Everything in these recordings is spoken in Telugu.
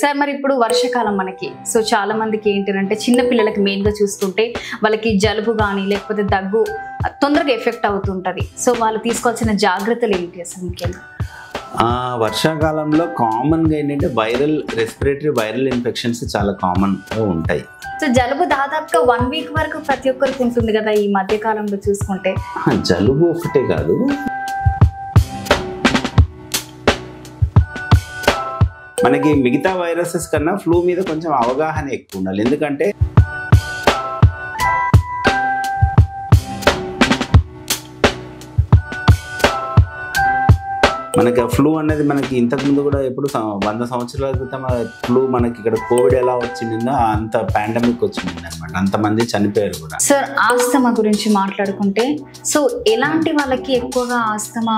సార్ మరి ఇప్పుడు వర్షాకాలం మనకి సో చాలా మందికి ఏంటంటే చిన్న పిల్లలకి మెయిన్ గా చూసుకుంటే వాళ్ళకి జలుబు కానీ లేకపోతే దగ్గు తొందరగా ఎఫెక్ట్ అవుతుంటది. సో వాళ్ళు తీసుకోవాల్సిన జాగ్రత్తలు ఏంటి అసలు ముఖ్యంగా? వర్షాకాలంలో కామన్గా ఏంటంటే రెస్పిరేటరీ వైరల్ ఇన్ఫెక్షన్స్ చాలా కామన్గా ఉంటాయి. సో జలుబు దాదాపుగా 1 వీక్ వరకు ప్రతి ఒక్కరికి ఉంటుంది కదా ఈ మధ్య కాలంలో చూసుకుంటే. జలుబు ఒకటే కాదు, మనకి మిగతా వైరసెస్ కన్నా ఫ్లూ మీద కొంచెం అవగాహన ఎక్కువ ఉండాలి. ఎందుకంటే మనకి ఫ్లూ అనేది మనకి ఇంతకుముందు కూడా ఎప్పుడు 100 సంవత్సరాల క్రితం ఫ్లూ మనకి ఇక్కడ కోవిడ్ ఎలా వచ్చిందో అంత పాండమిక్ వచ్చింది అనమాట, అంతమంది చనిపోయారు కూడా. సార్ ఆస్తమా గురించి మాట్లాడుకుంటే సో ఎలాంటి వాళ్ళకి ఎక్కువగా ఆస్తమా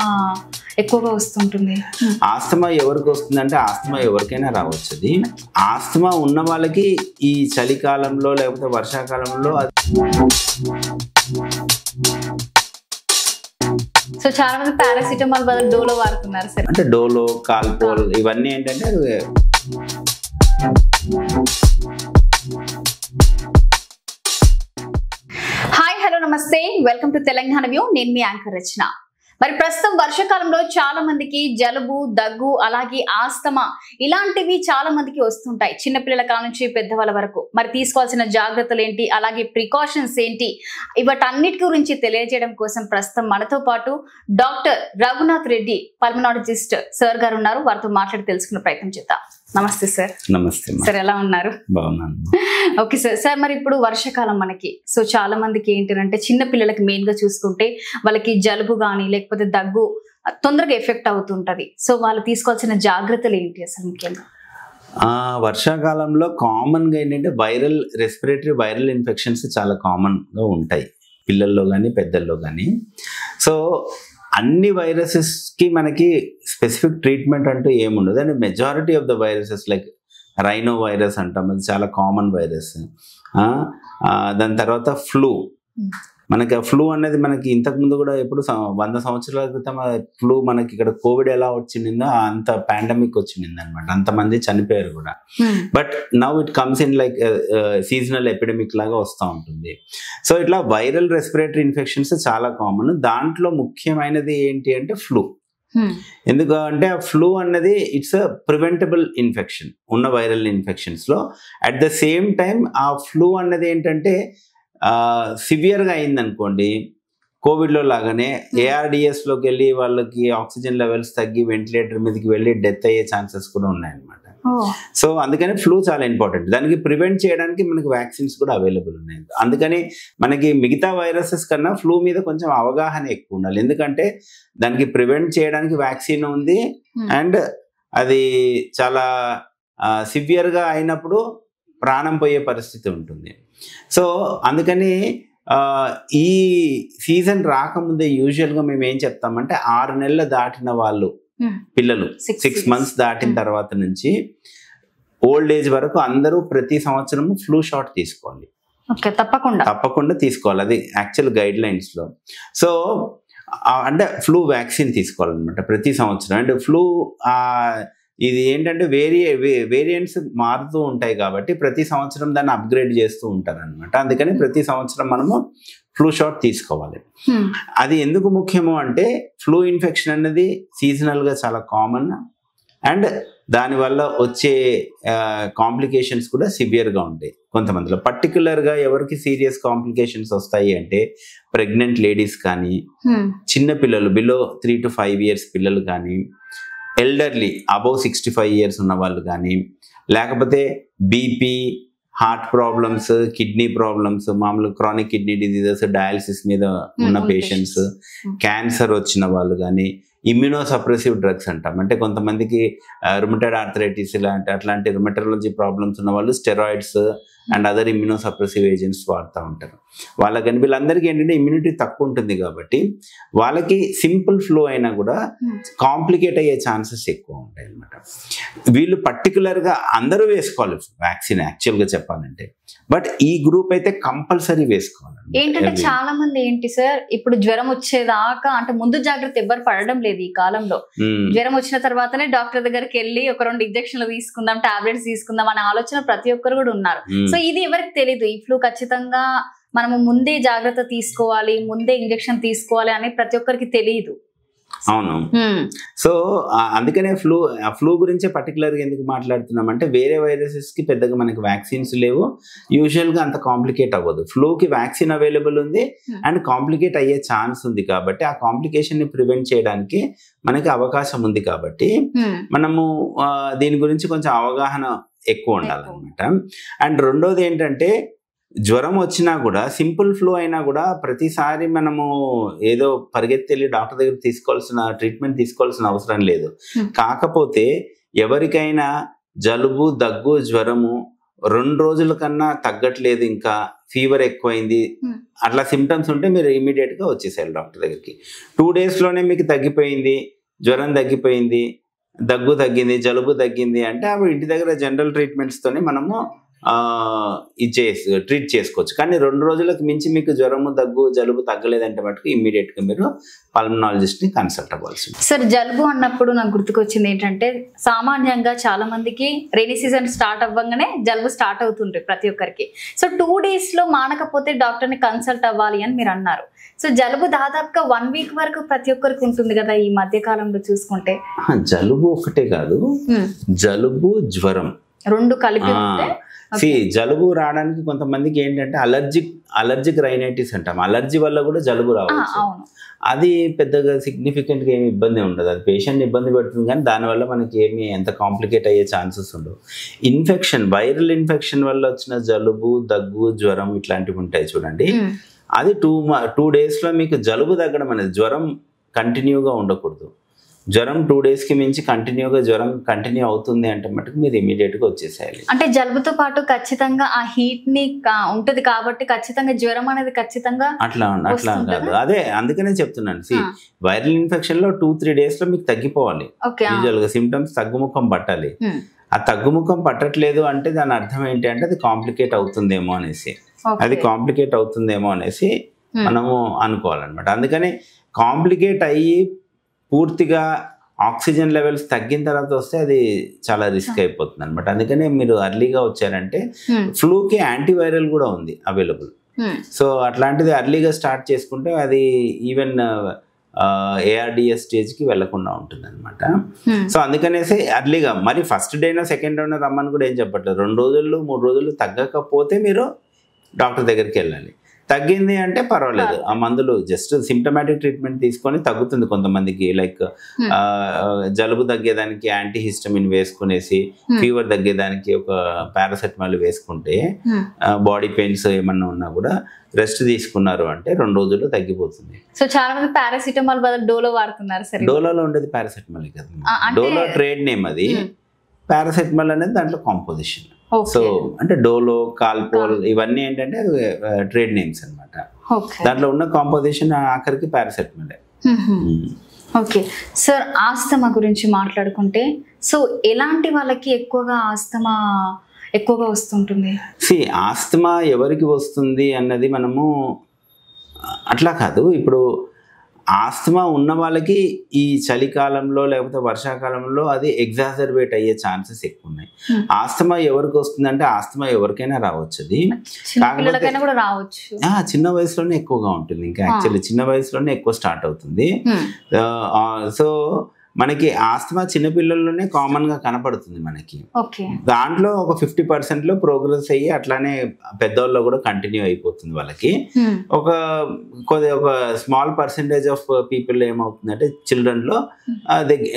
ఎక్కువగా వస్తుంటుంది? ఆస్తమా ఎవరికి వస్తుందంటే ఆస్తమా ఎవరికైనా రావచ్చు. అది ఆస్తమా ఉన్న వాళ్ళకి ఈ చలికాలంలో లేకపోతే వర్షాకాలంలో సో చాలా మంది పారాసిటమాల్ బదులు డోలో వాడుతున్నారు సార్. అంటే డోలో, కాల్పోల్ ఇవన్నీ ఏంటంటే హాయ్ హలో నమస్తే, వెల్కమ్ టు తెలంగాణ వ్యూ. నేను మీ యాంకర్ రచన. మరి ప్రస్తుతం వర్షాకాలంలో చాలా మందికి జలుబు, దగ్గు, అలాగే ఆస్తమా ఇలాంటివి చాలా మందికి వస్తుంటాయి, చిన్నపిల్లల కాడ నుంచి పెద్దవాళ్ళ వరకు. మరి తీసుకోవాల్సిన జాగ్రత్తలు ఏంటి, అలాగే ప్రికాషన్స్ ఏంటి, ఇవటన్నిటి గురించి తెలియజేయడం కోసం ప్రస్తుతం మనతో పాటు doctor Raghunath Reddy pulmonologist sir గారు ఉన్నారు. వారితో మాట్లాడి తెలుసుకునే ప్రయత్నం చేద్దాం. నమస్తే సార్. నమస్తే సార్, ఎలా ఉన్నారు? బాగున్నాను. Okay sir. సార్ మరి ఇప్పుడు వర్షాకాలం మనకి సో చాలా మందికి ఏంటంటే చిన్న పిల్లలకి మెయిన్ గా చూసుకుంటే వాళ్ళకి జలుబు కానీ లేకపోతే దగ్గు తొందరగా ఎఫెక్ట్ అవుతుంటది. సో వాళ్ళు తీసుకోవాల్సిన జాగ్రత్తలు ఏంటి అసలు ముఖ్యంగా? వర్షాకాలంలో కామన్గా ఏంటంటే రెస్పిరేటరీ వైరల్ ఇన్ఫెక్షన్స్ చాలా కామన్గా ఉంటాయి పిల్లల్లో కానీ పెద్దల్లో కానీ. సో అన్ని వైరసెస్కి మనకి స్పెసిఫిక్ ట్రీట్మెంట్ అంటూ ఏముండదు. And majority of the viruses like rhino virus అంటాం, అది చాలా కామన్ వైరస్. దాని తర్వాత ఫ్లూ, మనకి ఆ ఫ్లూ అనేది మనకి ఇంతకుముందు కూడా ఎప్పుడు 100 సంవత్సరాల క్రితం ఫ్లూ మనకి ఇక్కడ కోవిడ్ ఎలా వచ్చిందో అంత పాండమిక్ వచ్చింది అనమాట, అంతమంది చనిపోయారు కూడా. But now it comes in like seasonal epidemic లాగా వస్తూ ఉంటుంది. సో ఇట్లా వైరల్ రెస్పిరేటరీ ఇన్ఫెక్షన్స్ చాలా కామన్. దాంట్లో ముఖ్యమైనది ఏంటి అంటే ఫ్లూ. ఎందుకంటే ఆ ఫ్లూ అన్నది ఇట్స్ అ ప్రివెంటబుల్ ఇన్ఫెక్షన్ ఉన్న వైరల్ ఇన్ఫెక్షన్స్లో. అట్ ద సేమ్ టైం ఆ ఫ్లూ అన్నది ఏంటంటే సివియర్గా అయిందనుకోండి, కోవిడ్లో లాగానే ARDSలోకి వెళ్ళి వాళ్ళకి ఆక్సిజన్ లెవెల్స్ తగ్గి వెంటిలేటర్ మీదకి వెళ్ళి డెత్ అయ్యే ఛాన్సెస్ కూడా ఉన్నాయన్నమాట. సో అందుకని ఫ్లూ చాలా ఇంపార్టెంట్. దానికి ప్రివెంట్ చేయడానికి మనకి వ్యాక్సిన్స్ కూడా అవైలబుల్ ఉన్నాయి. అందుకని మనకి మిగతా వైరసెస్ కన్నా ఫ్లూ మీద కొంచెం అవగాహన ఎక్కువ ఉండాలి. ఎందుకంటే దానికి ప్రివెంట్ చేయడానికి వ్యాక్సిన్ ఉంది, అండ్ అది చాలా సివియర్గా అయినప్పుడు ప్రాణం పోయే పరిస్థితి ఉంటుంది. సో అందుకని ఈ సీజన్ రాకముందే యూజువల్గా మేము ఏం చెప్తామంటే 6 నెలలు దాటిన వాళ్ళు పిల్లలు 6 months దాటిన తర్వాత నుంచి ఓల్డ్ ఏజ్ వరకు అందరూ ప్రతి సంవత్సరము ఫ్లూ షాట్ తీసుకోవాలి. తప్పకుండా తీసుకోవాలి, అది యాక్చువల్ గైడ్ లైన్స్లో. సో అంటే ఫ్లూ వ్యాక్సిన్ తీసుకోవాలన్నమాట ప్రతి సంవత్సరం. అండ్ ఫ్లూ ఇది ఏంటంటే వేరియంట్స్ మారుతూ ఉంటాయి కాబట్టి ప్రతి సంవత్సరం దాన్ని అప్గ్రేడ్ చేస్తూ ఉంటారు అనమాట. అందుకని ప్రతి సంవత్సరం మనము ఫ్లూ షాట్ తీసుకోవాలి. అది ఎందుకు ముఖ్యము అంటే ఫ్లూ ఇన్ఫెక్షన్ అనేది సీజనల్గా చాలా కామన్, అండ్ దానివల్ల వచ్చే కాంప్లికేషన్స్ కూడా సివియర్గా ఉంటాయి కొంతమందిలో. పర్టికులర్గా ఎవరికి సీరియస్ కాంప్లికేషన్స్ వస్తాయి అంటే ప్రెగ్నెంట్ లేడీస్ కానీ, చిన్న పిల్లలు బిలో 3 to 5 years పిల్లలు కానీ, ఎల్డర్లీ అబౌవ్ 65 years ఉన్న వాళ్ళు కానీ, లేకపోతే BP, heart problems, kidney problems, మామూలు క్రానిక్ కిడ్నీ డిజీజెస్, డయాలసిస్ మీద ఉన్న పేషెంట్స్, క్యాన్సర్ వచ్చిన వాళ్ళు కానీ, ఇమ్యూనోసప్రెసివ్ డ్రగ్స్ అంటాం. అంటే కొంతమందికి రుమటైడ్ ఆర్థరైటిస్ అట్లాంటి రుమటాలజీ ప్రాబ్లమ్స్ ఉన్న వాళ్ళు steroids and other immunosuppressive agents వాడుతూ ఉంటారు. వాళ్ళకని వీళ్ళందరికీ ఏంటంటే ఇమ్యూనిటీ తక్కువ ఉంటుంది కాబట్టి వాళ్ళకి సింపుల్ ఫ్లూ అయినా కూడా కాంప్లికేట్ అయ్యే ఛాన్సెస్ ఎక్కువ ఉంటాయి అన్నమాట. వీళ్ళు పర్టికులర్గా అందరూ వేసుకోవాలి వ్యాక్సిన్ యాక్చువల్గా చెప్పాలంటే, బట్ ఈ గ్రూప్ అయితే కంపల్సరీ వేసుకోవాలి. ఏంటంటే చాలా మంది ఏంటి సార్, ఇప్పుడు జ్వరం వచ్చేదాకా అంటే ముందు జాగ్రత్త ఎవ్వరు పడడం లేదు. లేదు ఈ కాలంలో. జ్వరం వచ్చిన తర్వాతనే డాక్టర్ దగ్గరికి వెళ్ళి ఒక 2 ఇంజక్షన్లు తీసుకుందాం, టాబ్లెట్స్ తీసుకుందాం అనే ఆలోచన ప్రతి ఒక్కరు కూడా ఉన్నారు. సో ఇది ఎవరికి తెలీదు, ఈ ఫ్లూ ఖచ్చితంగా మనము ముందే జాగ్రత్త తీసుకోవాలి, ముందే ఇంజెక్షన్ తీసుకోవాలి అని ప్రతి ఒక్కరికి తెలియదు. అవును. సో అందుకనే ఫ్లూ గురించే పర్టికులర్గా ఎందుకు మాట్లాడుతున్నాం అంటే వేరే వైరసెస్ కి పెద్దగా మనకి వ్యాక్సిన్స్ లేవు, యూజువల్ గా అంత కాంప్లికేట్ అవ్వదు. ఫ్లూకి వ్యాక్సిన్ అవైలబుల్ ఉంది అండ్ కాంప్లికేట్ అయ్యే ఛాన్స్ ఉంది కాబట్టి ఆ కాంప్లికేషన్ ని ప్రివెంట్ చేయడానికి మనకి అవకాశం ఉంది కాబట్టి మనము దీని గురించి కొంచెం అవగాహన ఎక్కువ ఉండాలన్నమాట. అండ్ రెండోది ఏంటంటే జ్వరం వచ్చినా కూడా సింపుల్ ఫ్లూ అయినా కూడా ప్రతిసారి మనము ఏదో పరిగెత్తి వెళ్ళి డాక్టర్ దగ్గర ట్రీట్మెంట్ తీసుకోవాల్సిన అవసరం లేదు. కాకపోతే ఎవరికైనా జలుబు, దగ్గు, జ్వరము 2 రోజుల కన్నా తగ్గట్లేదు, ఇంకా ఫీవర్ ఎక్కువైంది అట్లా సిమ్టమ్స్ ఉంటే మీరు ఇమీడియట్ గా వచ్చేసేయాలి డాక్టర్ దగ్గరికి. 2 days లోనే మీకు తగ్గిపోయింది, జ్వరం తగ్గిపోయింది, దగ్గు తగ్గింది, జలుబు తగ్గింది అంటే అవి ఇంటి దగ్గర జనరల్ ట్రీట్మెంట్స్ తోనే మనము ట్రీట్ చేసుకోవచ్చు. కానీ 2 రోజులకు మించి మీకు జ్వరము, దగ్గు, జలుబు తగ్గలేదంటే మటుకు ఇమ్మీడియట్ గా మీరు పల్మనాలజిస్ట్ ని కన్సల్ట్ అవ్వాల్సి. సార్ జలుబు అన్నప్పుడు నాకు గుర్తుకొచ్చింది ఏంటంటే సామాన్యంగా చాలా మందికి రైనీ సీజన్ స్టార్ట్ అవ్వగానే జలుబు స్టార్ట్ అవుతుంటాయి ప్రతి ఒక్కరికి. సో 2 days లో మానకపోతే డాక్టర్ ని కన్సల్ట్ అవ్వాలి అని మీరు అన్నారు. సో జలుబు దాదాపుగా 1 week వరకు ప్రతి ఒక్కరికి ఉంటుంది కదా ఈ మధ్య కాలంలో చూసుకుంటే. జలుబు ఒకటే కాదు, జలుబు, జ్వరం 2 కలిపి. జలుబు రావడానికి కొంతమందికి ఏంటంటే అలర్జిక్ రైనైటిస్ అంటాం, అలర్జీ వల్ల కూడా జలుబు రావచ్చు. అది పెద్దగా సిగ్నిఫికెంట్ గా ఏమి ఇబ్బంది ఉండదు, అది పేషెంట్ ఇబ్బంది పెడుతుంది కానీ దానివల్ల మనకి ఏమి ఎంత కాంప్లికేట్ అయ్యే ఛాన్సెస్ ఉండవు. ఇన్ఫెక్షన్, వైరల్ ఇన్ఫెక్షన్ వల్ల వచ్చిన జలుబు, దగ్గు, జ్వరం ఇట్లాంటివి ఉంటాయి చూడండి, అది 2 days లో మీకు జలుబు తగ్గడం అనేది, జ్వరం కంటిన్యూగా ఉండకూడదు. జ్వరం 2 days కి మించి కంటిన్యూగా జ్వరం కంటిన్యూ అవుతుంది అంటే మటుకు మీరు ఇమీడియట్ గా వచ్చేసేయాలి. అంటే జలుబుతో పాటు ఖచ్చితంగా ఆ హీట్ ని ఉంటది కాబట్టి ఖచ్చితంగా జ్వరం అనేది ఖచ్చితంగా అట్లా కాదు. అదే అందుకనే చెప్తున్నాను, వైరల్ ఇన్ఫెక్షన్ లో 2-3 days లో మీకు తగ్గిపోవాలి. యూజువల్ గా సిమ్టమ్స్ తగ్గుముఖం పట్టాలి. ఆ తగ్గుముఖం పట్టట్లేదు అంటే దాని అర్థం ఏంటి అంటే అది కాంప్లికేట్ అవుతుందేమో అనేసి మనము అనుకోవాలన్నమాట. అందుకని కాంప్లికేట్ అయ్యి పూర్తిగా ఆక్సిజన్ లెవెల్స్ తగ్గిన తర్వాత వస్తే అది చాలా రిస్క్ అయిపోతుంది అనమాట. అందుకనే మీరు అర్లీగా వచ్చారంటే ఫ్లూకి యాంటీవైరల్ కూడా ఉంది అవైలబుల్. సో అట్లాంటిది అర్లీగా స్టార్ట్ చేసుకుంటే అది ఈవెన్ ARDS స్టేజ్కి వెళ్లకుండా ఉంటుంది అనమాట. సో అందుకనేసి అర్లీగా మరి ఫస్ట్ డేనో సెకండ్ డేనో రమ్మని కూడా ఏం చెప్పట్లేదు. 2 రోజులు 3 రోజులు తగ్గకపోతే మీరు డాక్టర్ దగ్గరికి వెళ్ళాలి. తగ్గింది అంటే పర్వాలేదు, ఆ మందులు జస్ట్ సిమ్టమాటిక్ ట్రీట్మెంట్ తీసుకొని తగ్గుతుంది. కొంతమందికి లైక్ జలుబు తగ్గేదానికి యాంటీహిస్టమిన్ వేసుకునేసి, ఫీవర్ తగ్గేదానికి ఒక పారాసెటమాల్ వేసుకుంటే, బాడీ పెయిన్స్ ఏమన్నా ఉన్నా కూడా రెస్ట్ తీసుకున్నారు అంటే 2 రోజుల్లో తగ్గిపోతుంది. సో చాలా మంది పారాసిటమాల్ బదులు డోలో వాడుతున్నారు. సరే, డోలోలో ఉండేది పారాసెటమాల్ కదా, డోలో ట్రేడ్ నేమ్ అది. పారాసెటమాల్ అనేది దాంట్లో కాంపోజిషన్. సో అంటే డోలో, కాల్పోల్ ఇవన్నీ ఏంటంటే ట్రేడ్ నేమ్స్ అనమాట. దాంట్లో ఉన్న కాంపోజిషన్ ఆఖరికి పారాసెటమాల్. ఓకే సార్, ఆస్తమా గురించి మాట్లాడుకుంటే సో ఎలాంటి వాళ్ళకి ఎక్కువగా వస్తుంటుంది? ఆస్తమా ఎవరికి వస్తుంది అన్నది మనము అట్లా కాదు. ఇప్పుడు ఆస్తమా ఉన్న వాళ్ళకి ఈ చలికాలంలో లేకపోతే వర్షాకాలంలో అది ఎగ్జాజర్బేట్ అయ్యే ఛాన్సెస్ ఎక్కువ ఉన్నాయి. ఆస్తమా ఎవరికి వస్తుందంటే ఆస్తమా ఎవరికైనా రావచ్చు. అది చిన్న వయసులోనే ఎక్కువగా ఉంటుంది. ఇంకా యాక్చువల్లీ చిన్న వయసులోనే ఎక్కువ స్టార్ట్ అవుతుంది. సో మనకి ఆస్తమా చిన్నపిల్లల్లోనే కామన్ గా కనపడుతుంది మనకి. దాంట్లో ఒక 50% లో ప్రోగ్రెస్ అయ్యి అట్లానే పెద్దవాళ్ళు కూడా కంటిన్యూ అయిపోతుంది వాళ్ళకి. ఒక స్మాల్ పర్సెంటేజ్ ఆఫ్ పీపుల్ ఏమవుతుందంటే చిల్డ్రన్ లో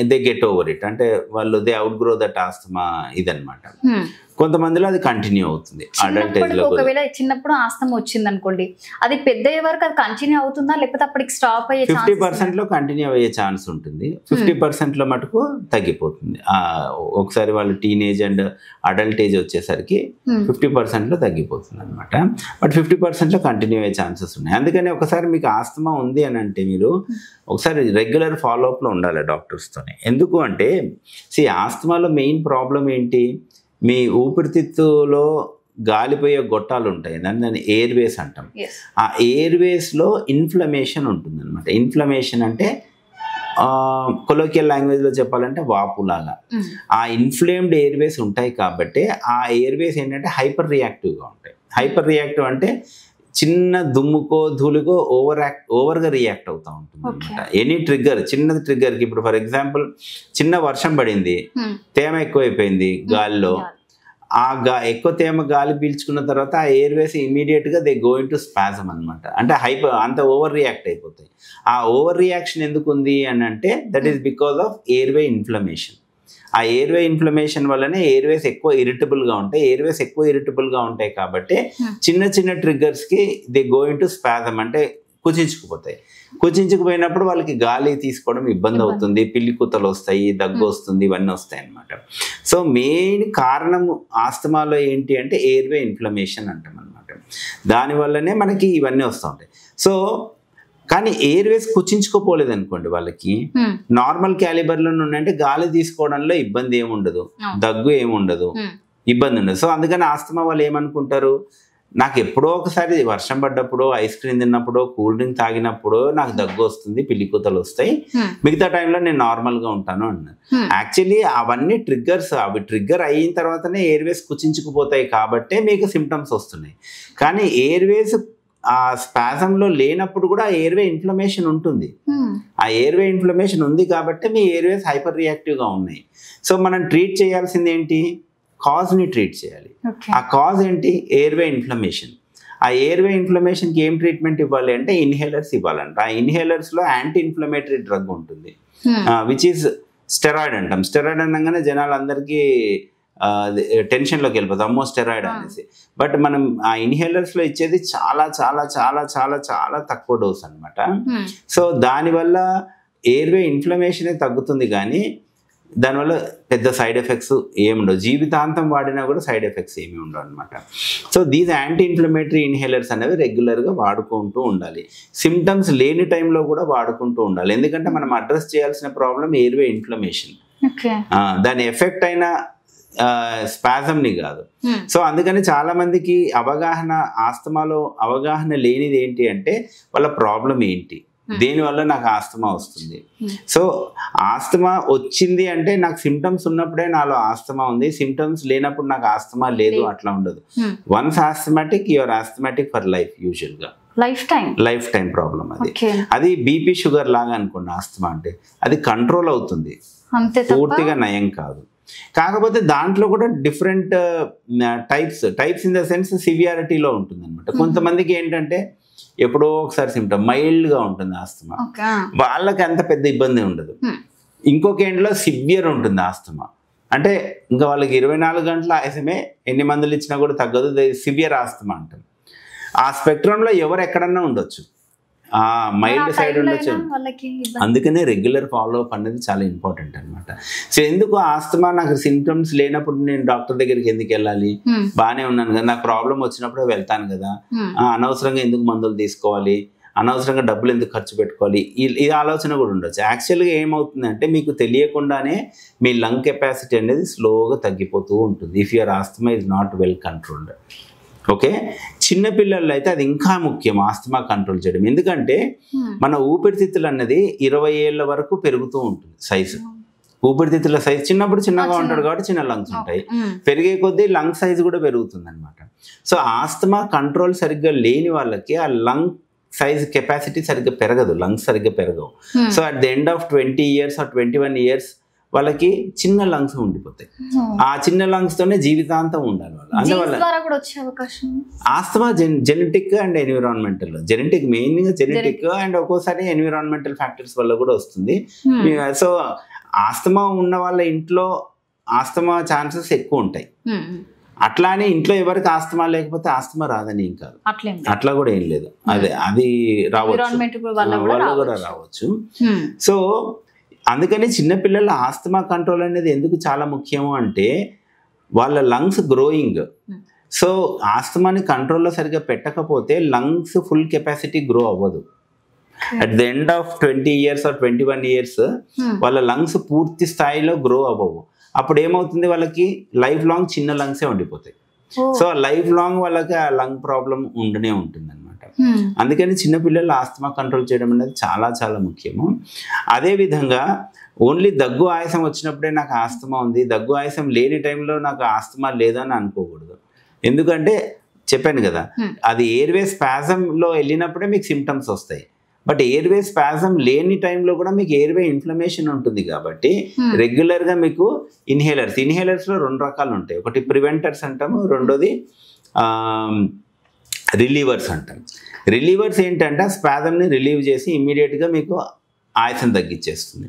దే గెట్ ఓవర్ ఇట్, అంటే వాళ్ళు they out grow that asthma ఇదన్నమాట. కొంతమందిలో అది కంటిన్యూ అవుతుంది అడల్ట్ ఏజ్ లో. ఒకవేళ చిన్నప్పుడు ఆస్తమా వచ్చింది అనుకోండి, అది పెద్ద అయ్యే వరకు అది కంటిన్యూ అవుతుందా లేకపోతే అప్పటికి స్టాప్ అయ్యే 50% లో కంటిన్యూ అయ్యే ఛాన్స్ ఉంటుంది. 50% లో మటుకు తగ్గిపోతుంది. ఒకసారి వాళ్ళు టీనేజ్ అండ్ అడల్ట్ ఏజ్ వచ్చేసరికి 50% లో తగ్గిపోతుంది అనమాట. బట్ 50% లో కంటిన్యూ అయ్యే ఛాన్సెస్ ఉన్నాయి. అందుకని ఒకసారి మీకు ఆస్తమా ఉంది అని అంటే మీరు ఒకసారి రెగ్యులర్ ఫాలోఅప్ లో ఉండాలి డాక్టర్స్తోనే. ఎందుకు అంటే ఆస్తమాలో మెయిన్ ప్రాబ్లం ఏంటి, మీ ఊపిరితిత్తులో గాలిపోయే గొట్టాలు ఉంటాయి, దాన్ని ఎయిర్వేస్ అంటాం. ఆ ఎయిర్వేస్లో ఇన్ఫ్లమేషన్ ఉంటుంది అనమాట. ఇన్ఫ్లమేషన్ అంటే కొలోకియల్ లాంగ్వేజ్ లో చెప్పాలంటే వాపులాగా. ఆ ఇన్ఫ్లేమ్డ్ ఎయిర్వేస్ ఉంటాయి కాబట్టి ఆ ఎయిర్వేస్ ఏంటంటే హైపర్ రియాక్టివ్గా ఉంటాయి. హైపర్ రియాక్టివ్ అంటే చిన్న దుమ్ముకో ధూళికో ఓవర్గా రియాక్ట్ అవుతూ ఉంటుంది అనమాట. ఎనీ ట్రిగ్గర్, చిన్న ట్రిగ్గర్కి, ఇప్పుడు ఫర్ ఎగ్జాంపుల్ చిన్న వర్షం పడింది, తేమ ఎక్కువైపోయింది గాలిలో, ఎక్కువ తేమ గాలి పీల్చుకున్న తర్వాత ఆ ఎయిర్వేస్ ఇమీడియట్గా దే గోయింగ్ టు స్పాజమ్ అనమాట. అంటే అంత ఓవర్ రియాక్ట్ అయిపోతాయి. ఆ ఓవర్ రియాక్షన్ ఎందుకు ఉంది అని అంటే that is because of airway inflammation. ఆ ఎయిర్వే ఇన్ఫ్లమేషన్ వల్లనే ఎయిర్వేస్ ఎక్కువ ఇరిటబుల్గా ఉంటాయి. ఎయిర్వేస్ ఎక్కువ ఇరిటబుల్గా ఉంటాయి కాబట్టి చిన్న చిన్న ట్రిగ్గర్స్కి దే గోయింగ్ టు స్పాజమ్, అంటే కుచించుకుపోతాయి. కుచించుకుపోయినప్పుడు వాళ్ళకి గాలి తీసుకోవడం ఇబ్బంది అవుతుంది, పిల్లి కూతలు వస్తాయి, దగ్గు వస్తుంది, ఇవన్నీ వస్తాయి అన్నమాట. సో మెయిన్ కారణం ఆస్తమాలో ఏంటి అంటే ఎయిర్వే ఇన్ఫ్లమేషన్ అంటాం అనమాట. దానివల్లనే మనకి ఇవన్నీ వస్తూ ఉంటాయి. సో కానీ ఎయిర్వేస్ కుచించుకోపోలేదు అనుకోండి, వాళ్ళకి నార్మల్ క్యాలిబర్లో ఉన్నాయంటే గాలి తీసుకోవడంలో ఇబ్బంది ఏముండదు, దగ్గు ఏముండదు, ఇబ్బంది ఉండదు. సో అందుకని ఆస్తమా వాళ్ళు ఏమనుకుంటారు, నాకు ఎప్పుడో ఒకసారి వర్షం పడ్డప్పుడు, ఐస్ క్రీమ్ తిన్నప్పుడు, కూల్ డ్రింక్ తాగినప్పుడు నాకు దగ్గు వస్తుంది, పిల్లి కూతలు వస్తాయి, మిగతా టైంలో నేను నార్మల్గా ఉంటాను అన్నారు. యాక్చువల్లీ అవన్నీ ట్రిగ్గర్స్. అవి ట్రిగ్గర్ అయిన తర్వాతనే ఎయిర్వేస్ కుచించుకుపోతాయి కాబట్టే మీకు సిమ్టమ్స్ వస్తున్నాయి. కానీ ఎయిర్వేస్ ఆ స్పాజంలో లేనప్పుడు కూడా ఎయిర్వే ఇన్ఫ్లమేషన్ ఉంటుంది. ఆ ఎయిర్వే ఇన్ఫ్లమేషన్ ఉంది కాబట్టి మీ ఎయిర్వేస్ హైపర్ రియాక్టివ్గా ఉన్నాయి. సో మనం ట్రీట్ చేయాల్సింది ఏంటి, కాజ్ని ట్రీట్ చేయాలి. ఆ కాజ్ ఏంటి, ఎయిర్వే ఇన్ఫ్లమేషన్. ఆ ఎయిర్వే ఇన్ఫ్లమేషన్కి ఏం ట్రీట్మెంట్ ఇవ్వాలి అంటే ఇన్హేలర్స్ ఇవ్వాలంట. ఆ ఇన్హేలర్స్లో యాంటీ ఇన్ఫ్లమేటరీ డ్రగ్ ఉంటుంది, విచ్ ఈస్ స్టెరాయిడ్ అంటాం. స్టెరాయిడ్ అనగానే జనాలందరికీ టెన్షన్లోకి వెళ్ళిపోతుంది, అమ్మో స్టెరాయిడ్ అనేసి. బట్ మనం ఆ ఇన్హేలర్స్లో ఇచ్చేది చాలా చాలా చాలా చాలా చాలా తక్కువ డోస్ అనమాట. సో దానివల్ల ఎయిర్వే ఇన్ఫ్లమేషనే తగ్గుతుంది, కానీ దానివల్ల పెద్ద సైడ్ ఎఫెక్ట్స్ ఏముండవు. జీవితాంతం వాడినా కూడా సైడ్ ఎఫెక్ట్స్ ఏమి ఉండవు అనమాట. So these anti inflammatory inhalers అనేవి రెగ్యులర్గా వాడుకుంటూ ఉండాలి. సిమ్టమ్స్ లేని టైంలో కూడా వాడుకుంటూ ఉండాలి. ఎందుకంటే మనం అడ్రస్ చేయాల్సిన ప్రాబ్లం ఎయిర్వే ఇన్ఫ్లమేషన్, దాని ఎఫెక్ట్ అయిన స్పాజంని కాదు. సో అందుకని చాలా మందికి ఆస్తమాలో అవగాహన లేనిది ఏంటి అంటే వాళ్ళ ప్రాబ్లం ఏంటి, దేనివల్ల నాకు ఆస్తమా వస్తుంది. సో ఆస్తమా వచ్చింది అంటే నాకు సిమ్టమ్స్ ఉన్నప్పుడే నాలో ఆస్తమా ఉంది, సిమ్టమ్స్ లేనప్పుడు నాకు ఆస్తమా లేదు, అట్లా ఉండదు. Once asthmatic your asthmatic for life, యూజువల్గా లైఫ్ టైం ప్రాబ్లం. అది బీపీ షుగర్ లాగా అనుకోండి. ఆస్తమా అంటే అది కంట్రోల్ అవుతుంది, పూర్తిగా నయం కాదు. కాకపోతే దాంట్లో కూడా different types in the sense సివియారిటీలో ఉంటుంది అనమాట. కొంతమందికి ఏంటంటే ఎప్పుడో ఒకసారి సిమ్టమ్ మైల్డ్గా ఉంటుంది ఆస్తమా, వాళ్ళకి అంత పెద్ద ఇబ్బంది ఉండదు. ఇంకొక ఎండ్లో సివియర్ ఉంటుంది ఆస్తమా, అంటే ఇంకా వాళ్ళకి 24 గంటల ఆయాసమే, ఎన్ని మందులు ఇచ్చినా కూడా తగ్గదు, సివియర్ ఆస్తమా అంటాం. ఆ స్పెక్ట్రంలో ఎవరు ఎక్కడన్నా ఉండొచ్చు, మైల్డ్ సైడ్ ఉండొచ్చు. అందుకనే రెగ్యులర్ ఫాలో అప్ అనేది చాలా ఇంపార్టెంట్ అనమాట. సో ఎందుకు ఆస్తమా నాకు సిమ్టమ్స్ లేనప్పుడు నేను డాక్టర్ దగ్గరికి ఎందుకు వెళ్ళాలి, బాగానే ఉన్నాను కదా, నాకు ప్రాబ్లం వచ్చినప్పుడే వెళ్తాను కదా, అనవసరంగా ఎందుకు మందులు తీసుకోవాలి, అనవసరంగా డబ్బులు ఎందుకు ఖర్చు పెట్టుకోవాలి, ఈ ఆలోచన కూడా ఉండొచ్చు. యాక్చువల్గా ఏమవుతుందంటే మీకు తెలియకుండానే మీ లంగ్ కెపాసిటీ అనేది స్లోగా తగ్గిపోతూ ఉంటుంది if your asthma is not well controlled. Okay, చిన్నపిల్లల్లో అయితే అది ఇంకా ముఖ్యం ఆస్తమా కంట్రోల్ చేయడం. ఎందుకంటే మన ఊపిరితిత్తులు అన్నది 20 ఏళ్ళ వరకు పెరుగుతూ ఉంటుంది సైజు. ఊపిరితిత్తుల సైజు చిన్నప్పుడు చిన్నగా ఉంటాడు కాబట్టి చిన్న లంగ్స్ ఉంటాయి, పెరిగే కొద్దీ లంగ్ సైజు కూడా పెరుగుతుంది అనమాట. సో ఆస్తమా కంట్రోల్ సరిగ్గా లేని వాళ్ళకి ఆ లంగ్ సైజ్ కెపాసిటీ సరిగ్గా పెరగదు, లంగ్స్ సరిగ్గా పెరగవు. So at the end of 20 years or 21 years వాళ్ళకి చిన్న లంగ్స్ ఉండిపోతాయి. ఆ చిన్న లంగ్స్ తోనే జీవితాంతం ఉండాలి వాళ్ళు. అందువల్ల asthma genetic and environmental, genetic మెయిన్గా జెనెటిక్ అండ్ ఒక్కోసారి ఎన్విరాన్మెంటల్ ఫ్యాక్టర్స్ వల్ల కూడా వస్తుంది. సో ఆస్తమా ఉన్న వాళ్ళ ఇంట్లో ఆస్తమా ఛాన్సెస్ ఎక్కువ ఉంటాయి. అట్లానే ఇంట్లో ఎవరికి ఆస్తమా లేకపోతే ఆస్తమా రాదని ఏం కాదు, అట్లా కూడా ఏం లేదు, అది రావచ్చు, వల్ల కూడా రావచ్చు. సో అందుకని చిన్నపిల్లల ఆస్తమా కంట్రోల్ అనేది ఎందుకు చాలా ముఖ్యము అంటే వాళ్ళ లంగ్స్ గ్రోయింగ్. సో ఆస్తమాని కంట్రోల్లో సరిగ్గా పెట్టకపోతే లంగ్స్ ఫుల్ కెపాసిటీ గ్రో అవ్వదు. At the end of 20 years or 21 years వాళ్ళ లంగ్స్ పూర్తి స్థాయిలో గ్రో అవ్వవు. అప్పుడు ఏమవుతుంది, వాళ్ళకి లైఫ్ లాంగ్ చిన్న లంగ్సే ఉండిపోతాయి. సో లైఫ్ లాంగ్ వాళ్ళకి ఆ లంగ్ ప్రాబ్లం ఉండనే ఉంటుంది అనమాట. అందుకని చిన్నపిల్లలు ఆస్తమా కంట్రోల్ చేయడం అనేది చాలా చాలా ముఖ్యము. అదేవిధంగా ఓన్లీ దగ్గు ఆయాసం వచ్చినప్పుడే నాకు ఆస్తమా ఉంది, దగ్గు ఆయాసం లేని టైంలో నాకు ఆస్తమా లేదని అనుకోకూడదు. ఎందుకంటే చెప్పాను కదా, అది ఎయిర్వే స్పాజంలో వెళ్ళినప్పుడే మీకు సిమ్టమ్స్ వస్తాయి. బట్ ఎయిర్వే స్పాజం లేని టైంలో కూడా మీకు ఎయిర్వే ఇన్ఫ్లమేషన్ ఉంటుంది కాబట్టి రెగ్యులర్గా మీకు ఇన్హేలర్స్లో 2 రకాలు ఉంటాయి. ఒకటి ప్రివెంటర్స్ అంటాము, రెండోది రిలీవర్స్ అంటాం. రిలీవర్స్ ఏంటంటే స్పాజంని రిలీవ్ చేసి ఇమ్మీడియట్గా మీకు ఆయాసం తగ్గించేస్తుంది.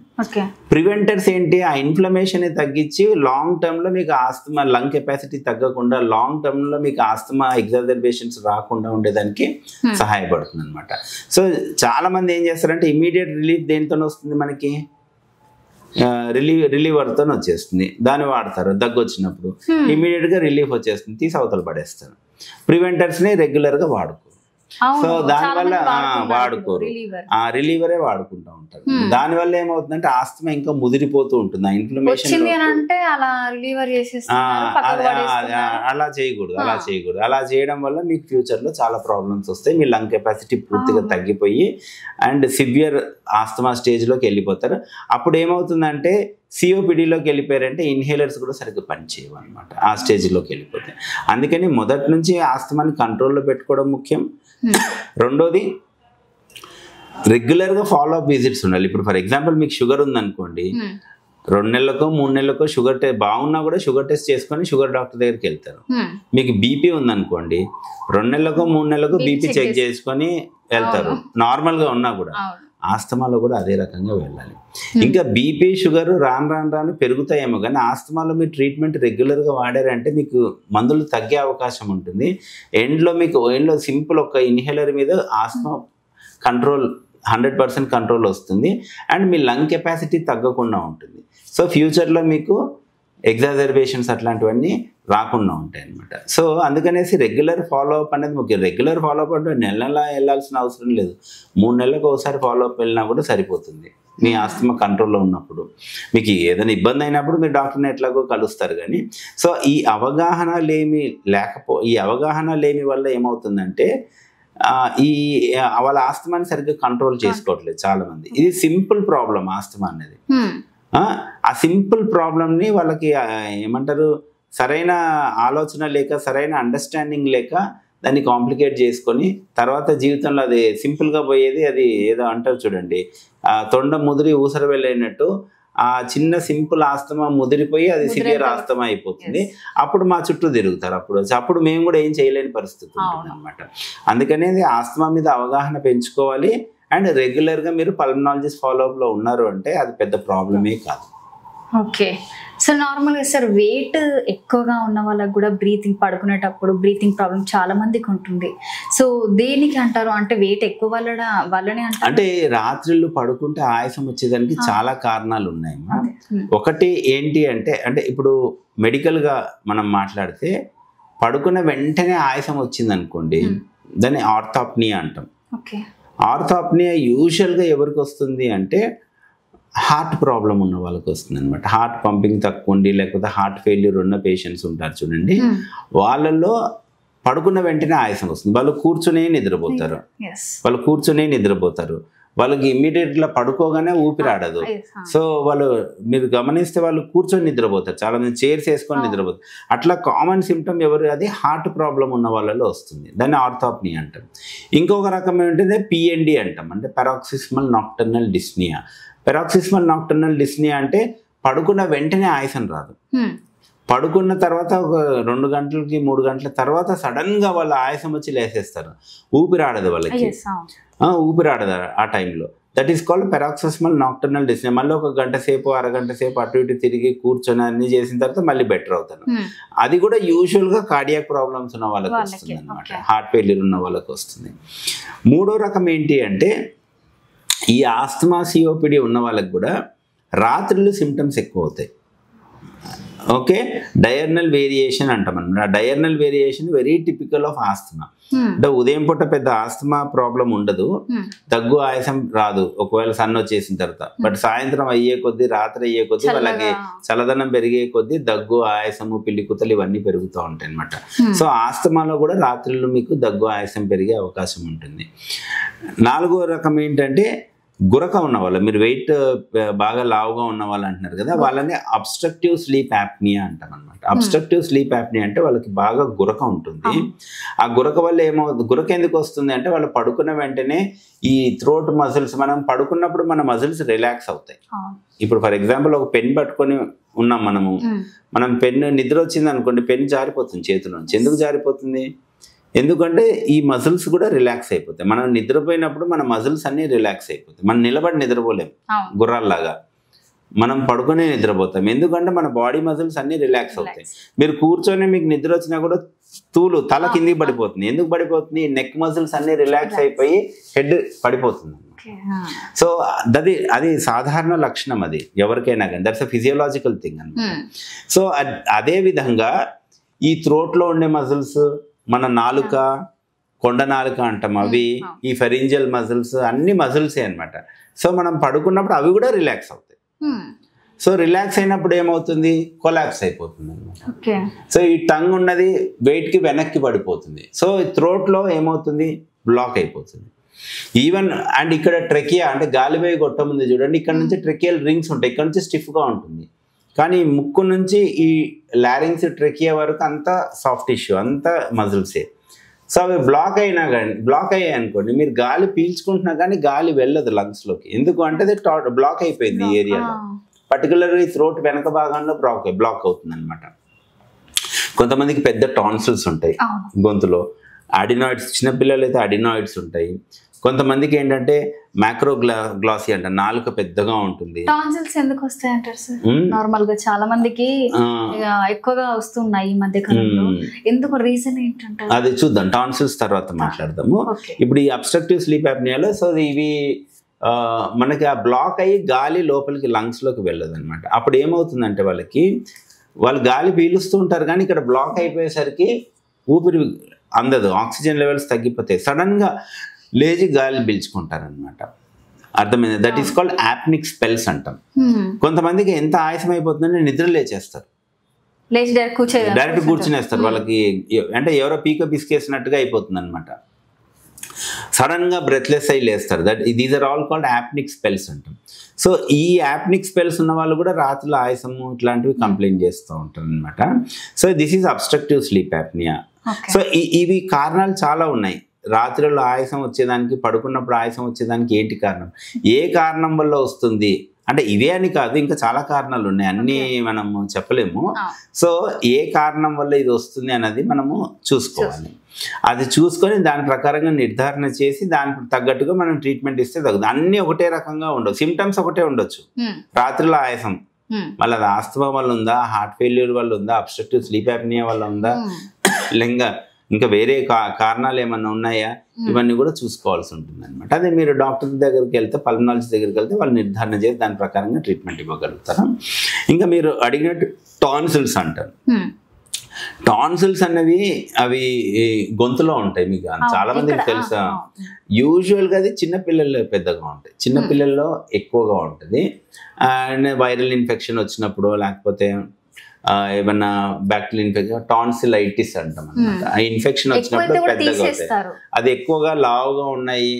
ప్రివెంటర్స్ ఏంటి, ఆ ఇన్ఫ్లమేషన్ తగ్గించి లాంగ్ టర్మ్లో మీకు ఆస్తమా లంగ్ కెపాసిటీ తగ్గకుండా, లాంగ్ టర్మ్లో మీకు ఆస్తమా ఎగ్జాజర్బేషన్స్ రాకుండా ఉండేదానికి సహాయపడుతుంది అనమాట. సో చాలా మంది ఏం చేస్తారంటే ఇమ్మీడియట్ రిలీఫ్ దేనితో వస్తుంది, మనకి రిలీవర్తో వచ్చేస్తుంది, దాన్ని వాడతారు. దగ్గు వచ్చినప్పుడు ఇమ్మీడియట్గా రిలీఫ్ వచ్చేస్తుంది, తీసి అవతల పడేస్తారు. ప్రివెంటర్స్ని రెగ్యులర్గా వాడుకో. సో దానివల్ల వాడుకోరు, ఆ రిలీవరే వాడుకుంటూ ఉంటారు. దానివల్ల ఏమవుతుందంటే ఆస్తమా ఇంకా ముదిరిపోతూ ఉంటుంది. ఆ ఇన్ఫ్లమేషన్ అలా చేయకూడదు. అలా చేయడం వల్ల మీకు ఫ్యూచర్లో చాలా ప్రాబ్లమ్స్ వస్తాయి. మీ లంగ్ కెపాసిటీ పూర్తిగా తగ్గిపోయి అండ్ సివియర్ ఆస్తమా స్టేజ్లోకి వెళ్ళిపోతారు. అప్పుడు ఏమవుతుందంటే సిఓపిడిలోకి వెళ్ళిపోయారంటే ఇన్హేలర్స్ కూడా సరిగ్గా పనిచేయవు అనమాట, ఆ స్టేజ్లోకి వెళ్ళిపోతాయి. అందుకని మొదటి నుంచి ఆస్తమాని కంట్రోల్లో పెట్టుకోవడం ముఖ్యం. రెండోది రెగ్యులర్గా ఫాలో అప్ విజిట్స్ ఉండాలి. ఇప్పుడు ఫర్ ఎగ్జాంపుల్ మీకు షుగర్ ఉందనుకోండి, 2 నెలలకో 3 నెలలకో షుగర్ టెస్ట్ బాగున్నా కూడా షుగర్ టెస్ట్ చేసుకొని షుగర్ డాక్టర్ దగ్గరికి వెళ్తారు. మీకు బీపీ ఉందనుకోండి, 2 నెలలకో 3 నెలలకో బీపీ చెక్ చేసుకొని వెళ్తారు. నార్మల్గా ఉన్నా కూడా ఆస్తమాలో కూడా అదే రకంగా వెళ్ళాలి. ఇంకా బీపీ షుగర్ రాను పెరుగుతాయేమో, కానీ ఆస్తమాలో మీరు ట్రీట్మెంట్ రెగ్యులర్గా వాడారంటే మీకు మందులు తగ్గే అవకాశం ఉంటుంది. ఎండ్లో సింపుల్ ఒక ఇన్హేలర్ మీద ఆస్తమా కంట్రోల్ 100% కంట్రోల్ వస్తుంది అండ్ మీ లంగ్ కెపాసిటీ తగ్గకుండా ఉంటుంది. సో ఫ్యూచర్లో మీకు ఎగ్జాజర్బేషన్స్ అట్లాంటివన్నీ రాకుండా ఉంటాయి అన్నమాట. సో అందుకనేసి రెగ్యులర్ ఫాలోఅప్ అనేది ముఖ్యం. రెగ్యులర్ ఫాలోఅప్ అంటే నెల వెళ్ళాల్సిన అవసరం లేదు, 3 నెలలకు ఒకసారి ఫాలోఅప్ వెళ్ళినా కూడా సరిపోతుంది. మీ ఆస్తమా కంట్రోల్లో ఉన్నప్పుడు మీకు ఏదైనా ఇబ్బంది అయినప్పుడు మీరు డాక్టర్ని ఎట్లాగో కలుస్తారు. కానీ సో ఈ అవగాహన లేమి వల్ల ఏమవుతుందంటే వాళ్ళ ఆస్తమాని సరిగ్గా కంట్రోల్ చేసుకోవట్లేదు చాలా మంది. ఇది సింపుల్ ప్రాబ్లం ఆస్తమా అనేది. ఆ సింపుల్ ప్రాబ్లమ్ని వాళ్ళకి ఏమంటారు, సరైన ఆలోచన లేక సరైన అండర్స్టాండింగ్ లేక దాన్ని కాంప్లికేట్ చేసుకొని తర్వాత జీవితంలో అది సింపుల్గా పోయేది. అది ఏదో అంటారు చూడండి, తొండ ముదిరి ఊసర వెళ్ళినట్టు ఆ చిన్న సింపుల్ ఆస్తమా ముదిరిపోయి అది సివియర్ ఆస్తమా అయిపోతుంది. అప్పుడు మా చుట్టూ తిరుగుతారు. అప్పుడు మేము కూడా ఏం చేయలేని పరిస్థితి ఉంటుంది అనమాట. అందుకనేది ఆస్తమా మీద అవగాహన పెంచుకోవాలి. అండ్ రెగ్యులర్గా మీరు పల్మనాలజిస్ట్ ఫాలోఅప్లో ఉన్నారు అంటే అది పెద్ద ప్రాబ్లమే కాదు. ఓకే సార్, నార్మల్గా సార్ వెయిట్ ఎక్కువగా ఉన్న వాళ్ళకి కూడా పడుకునేటప్పుడు బ్రీతింగ్ ప్రాబ్లం చాలా మందికి ఉంటుంది. సో దేనికి అంటారు, అంటే వెయిట్ ఎక్కువ వల్లనే అంటారు? అంటే రాత్రిళ్ళు పడుకుంటే ఆయాసం వచ్చేదానికి చాలా కారణాలు ఉన్నాయి. ఒకటి ఏంటి అంటే ఇప్పుడు మెడికల్గా మనం మాట్లాడితే పడుకున్న వెంటనే ఆయాసం వచ్చింది అనుకోండి, దాన్ని ఆర్థోప్నియా అంటాం. ఆర్థోప్నియా యూజువల్గా ఎవరికి వస్తుంది అంటే హార్ట్ ప్రాబ్లం ఉన్న వాళ్ళకి వస్తుంది అనమాట. హార్ట్ పంపింగ్ తక్కువ ఉండి లేకపోతే హార్ట్ ఫెయిల్యూర్ ఉన్న పేషెంట్స్ ఉంటారు చూడండి, వాళ్ళల్లో పడుకున్న వెంటనే ఆయాసం వస్తుంది. వాళ్ళు కూర్చునే నిద్రపోతారు. వాళ్ళకి ఇమ్మీడియట్గా పడుకోగానే ఊపిరాడదు. సో మీరు గమనిస్తే వాళ్ళు కూర్చొని నిద్రపోతారు, చాలా మంది చైర్స్ వేసుకొని నిద్రపోతారు. అట్లా కామన్ సిమ్టమ్ అది హార్ట్ ప్రాబ్లం ఉన్న వాళ్ళలో వస్తుంది, దాన్ని ఆర్థోప్నియా అంటాం. ఇంకొక రకం ఏంటంటే పిఎన్డి అంటాం, అంటే paroxysmal nocturnal dyspnea. paroxysmal nocturnal dyspnea అంటే పడుకున్న వెంటనే ఆయాసం రాదు, పడుకున్న తర్వాత ఒక 2 గంటలకి 3 గంటల తర్వాత సడన్గా వాళ్ళ ఆయాసం వచ్చి లేసేస్తారు, ఊపిరాడదు వాళ్ళకి, ఊపిరాడదు ఆ టైంలో. That is called paroxysmal nocturnal dyspnea. మళ్ళీ ఒక గంట సేపు అరగంట సేపు అటు ఇటు తిరిగి కూర్చొని అన్ని చేసిన తర్వాత మళ్ళీ బెటర్ అవుతారు. అది కూడా యూజువల్గా కార్డియాక్ ప్రాబ్లమ్స్ ఉన్న వాళ్ళకి వస్తుంది అనమాట, హార్ట్ ఫెయిల్యూర్ ఉన్న వాళ్ళకి వస్తుంది. మూడో రకం ఏంటి అంటే ఈ ఆస్తమా సిఓపిడి ఉన్న వాళ్ళకి కూడా రాత్రులు సిమ్టమ్స్ ఎక్కువ అవుతాయి. ఓకే, డయర్నల్ వేరియేషన్ అంటాం అనమాట. Diurnal variation very typical of asthma. అంటే ఉదయం పూట పెద్ద ఆస్తమా ప్రాబ్లం ఉండదు, దగ్గు ఆయాసం రాదు ఒకవేళ సన్ వచ్చేసిన తర్వాత. బట్ సాయంత్రం అయ్యే కొద్దీ, రాత్రి అయ్యే కొద్దీ వాళ్ళకి చల్లదనం పెరిగే కొద్దీ దగ్గు, ఆయాసము, పిల్లికుతలు ఇవన్నీ పెరుగుతూ ఉంటాయి అనమాట. సో ఆస్తమాలో కూడా రాత్రులు మీకు దగ్గు, ఆయాసం పెరిగే అవకాశం ఉంటుంది. 4వ రకం ఏంటంటే గురక ఉన్న వాళ్ళు, మీరు వెయిట్ బాగా లావుగా ఉన్న వాళ్ళు అంటున్నారు కదా, వాళ్ళని అబ్స్ట్రక్టివ్ స్లీప్ యాప్నియా అంటాం అనమాట. అబ్స్ట్రక్టివ్ స్లీప్ యాప్నియా అంటే వాళ్ళకి బాగా గురక ఉంటుంది. ఆ గురక వల్ల ఏమవుతుంది, గురక ఎందుకు వస్తుంది అంటే వాళ్ళు పడుకున్న వెంటనే ఈ థ్రోట్ మజిల్స్, మనం పడుకున్నప్పుడు మన మజిల్స్ రిలాక్స్ అవుతాయి. ఇప్పుడు ఫర్ ఎగ్జాంపుల్ ఒక పెన్ పట్టుకొని ఉన్నాం మనం పెన్ నిద్ర వచ్చింది అనుకోండి, పెన్ జారిపోతుంది చేతిలో నుంచి. ఎందుకు జారిపోతుంది? ఎందుకంటే ఈ మజిల్స్ కూడా రిలాక్స్ అయిపోతాయి. మనం నిద్రపోయినప్పుడు మన మజిల్స్ అన్నీ రిలాక్స్ అయిపోతాయి. మనం నిలబడి నిద్రపోలేం గుర్రాల్లాగా, మనం పడుకునే నిద్రపోతాం. ఎందుకంటే మన బాడీ మజిల్స్ అన్నీ రిలాక్స్ అవుతాయి. మీరు కూర్చొని మీకు నిద్ర వచ్చినా కూడా తల కిందికి పడిపోతుంది. ఎందుకు పడిపోతుంది? నెక్ మజిల్స్ అన్నీ రిలాక్స్ అయిపోయి హెడ్ పడిపోతుంది. సో అది సాధారణ లక్షణం, అది ఎవరికైనా కానీ. దట్స్ అ ఫిజియోలాజికల్ థింగ్ అన్నమాట. సో అదే విధంగా ఈ థ్రోట్లో ఉండే మజిల్స్, మన నాలుక, కొండ నాలుక అంటాం, అవి, ఈ ఫెరింజియల్ మజిల్స్ అన్ని మజిల్సే అనమాట. సో మనం పడుకున్నప్పుడు అవి కూడా రిలాక్స్ అవుతాయి. సో రిలాక్స్ అయినప్పుడు ఏమవుతుంది? కొలాప్స్ అయిపోతుంది అనమాట. సో ఈ టంగ్ ఉన్నది వెయిట్కి వెనక్కి పడిపోతుంది. సో థ్రోట్లో ఏమవుతుంది? బ్లాక్ అయిపోతుంది. ఈవెన్ అండ్ ఇక్కడ ట్రెకియా అంటే గాలివేయ గొట్టం ఉంది చూడండి, ఇక్కడ నుంచి ట్రెకియల్ రింగ్స్ ఉంటాయి, ఇక్కడ నుంచి స్టిఫ్గా ఉంటుంది. కానీ ముక్కు నుంచి ఈ లారింగ్స్, ట్రెకియా వరకు అంతా సాఫ్ట్ టిష్యూ, అంతా మజిల్సే. సో అవి బ్లాక్ అయ్యాయి అనుకోండి, మీరు గాలి పీల్చుకుంటున్నా కానీ గాలి వెళ్ళదు లంగ్స్లోకి. ఎందుకు అంటే అది బ్లాక్ అయిపోయింది ఈ ఏరియాలో. పర్టికులర్గా ఈ థ్రోట్ వెనక భాగంలో బ్లాక్ అవుతుంది అనమాట. కొంతమందికి పెద్ద టాన్సిల్స్ ఉంటాయి గొంతులో, అడినాయిడ్స్, చిన్నపిల్లలు అయితే అడినాయిడ్స్ ఉంటాయి. కొంతమందికి ఏంటంటే మ్యాక్రోగ్లాసీ అంట, నాలుక పెద్దగా ఉంటుంది. టాన్సిల్స్ ఎందుకు వస్తాయి అంటారు సార్? నార్మల్ గా చాలా మందికి ఎక్కువగా వస్తున్నాయి ఈ మధ్య కాలంలో, ఎందుకు రీజన్ ఏంటంటే అది చూద్దాం, టాన్సిల్స్ తర్వాత మాట్లాడదాము. ఇప్పుడు ఈ అబ్స్ట్రక్టివ్ స్లీప్ యాప్నియాలో సో ఇవి మనకి ఆ బ్లాక్ అయ్యి గాలి లోపలికి లంగ్స్లోకి వెళ్ళదు అనమాట. అప్పుడు ఏమవుతుందంటే వాళ్ళు గాలి పీలుస్తూ ఉంటారు కానీ ఇక్కడ బ్లాక్ అయిపోయేసరికి ఊపిరి అందదు, ఆక్సిజన్ లెవెల్స్ తగ్గిపోతాయి, సడన్గా లేచి గాలి పీల్చుకుంటారనమాట. అర్థమైంది? That is called apneic spells అంటాం. కొంతమందికి ఎంత ఆయాసం అయిపోతుందంటే నిద్ర లేచేస్తారు, డైరెక్ట్ కూర్చునేస్తారు. వాళ్ళకి అంటే ఎవరో పీక పిసికేసినట్టుగా అయిపోతుంది అనమాట. సడన్ గా బ్రెత్లెస్ అయి లేస్తారు. These are all called apneic spells అంటాం. సో ఈ యాప్నిక్ స్పెల్స్ ఉన్న వాళ్ళు కూడా రాత్రులు ఆయాసము ఇట్లాంటివి కంప్లైంట్ చేస్తూ ఉంటారు అనమాట. So this is obstructive sleep apnea. So ఇవి కారణాలు చాలా ఉన్నాయి. రాత్రుల్లో ఆయాసం వచ్చేదానికి, పడుకున్నప్పుడు ఆయాసం వచ్చేదానికి ఏంటి కారణం, ఏ కారణం వల్ల వస్తుంది అంటే ఇవే అని కాదు, ఇంకా చాలా కారణాలు ఉన్నాయి, అన్నీ మనము చెప్పలేము. సో ఏ కారణం వల్ల ఇది వస్తుంది అన్నది మనము చూసుకోవాలి. అది చూసుకొని దాని ప్రకారంగా నిర్ధారణ చేసి దానికి తగ్గట్టుగా మనం ట్రీట్మెంట్ ఇస్తే తగ్గుతుంది. అన్నీ ఒకటే రకంగా ఉండవు, సిమ్టమ్స్ ఒకటే ఉండొచ్చు. రాత్రిలో ఆయాసం, మళ్ళీ అది ఆస్తమా వల్ల ఉందా, హార్ట్ ఫెయిల్యూర్ వల్ల ఉందా, అబ్స్ట్రక్టివ్ స్లీప్ యాప్నియా వల్ల ఉందా, ఇంకా వేరే కారణాలు ఏమన్నా ఉన్నాయా, ఇవన్నీ కూడా చూసుకోవాల్సి ఉంటుంది అనమాట. అదే మీరు డాక్టర్ దగ్గరికి వెళ్తే, పల్మనాలజిస్ట్ దగ్గరికి వెళ్తే వాళ్ళు నిర్ధారణ చేసి దాని ప్రకారంగా ట్రీట్మెంట్ ఇవ్వగలుగుతారు. ఇంకా మీరు అడిగినట్టు టాన్సిల్స్ అంటారు. టాన్సిల్స్ అన్నవి అవి గొంతులో ఉంటాయి, మీకు చాలా మందికి తెలుసా. యూజువల్గా అది చిన్నపిల్లల్లో పెద్దగా ఉంటాయి, చిన్నపిల్లల్లో ఎక్కువగా ఉంటుంది. అండ్ వైరల్ ఇన్ఫెక్షన్ వచ్చినప్పుడు, లేకపోతే ఏమన్నా బ్యాక్టీరియల్ ఇన్ఫెక్షన్, టాన్సిలైటిస్ అంటాం అనమాట. ఆ ఇన్ఫెక్షన్ వచ్చినప్పుడు పెద్దగా అవుతాయి, అది ఎక్కువగా లావుగా ఉన్నాయి.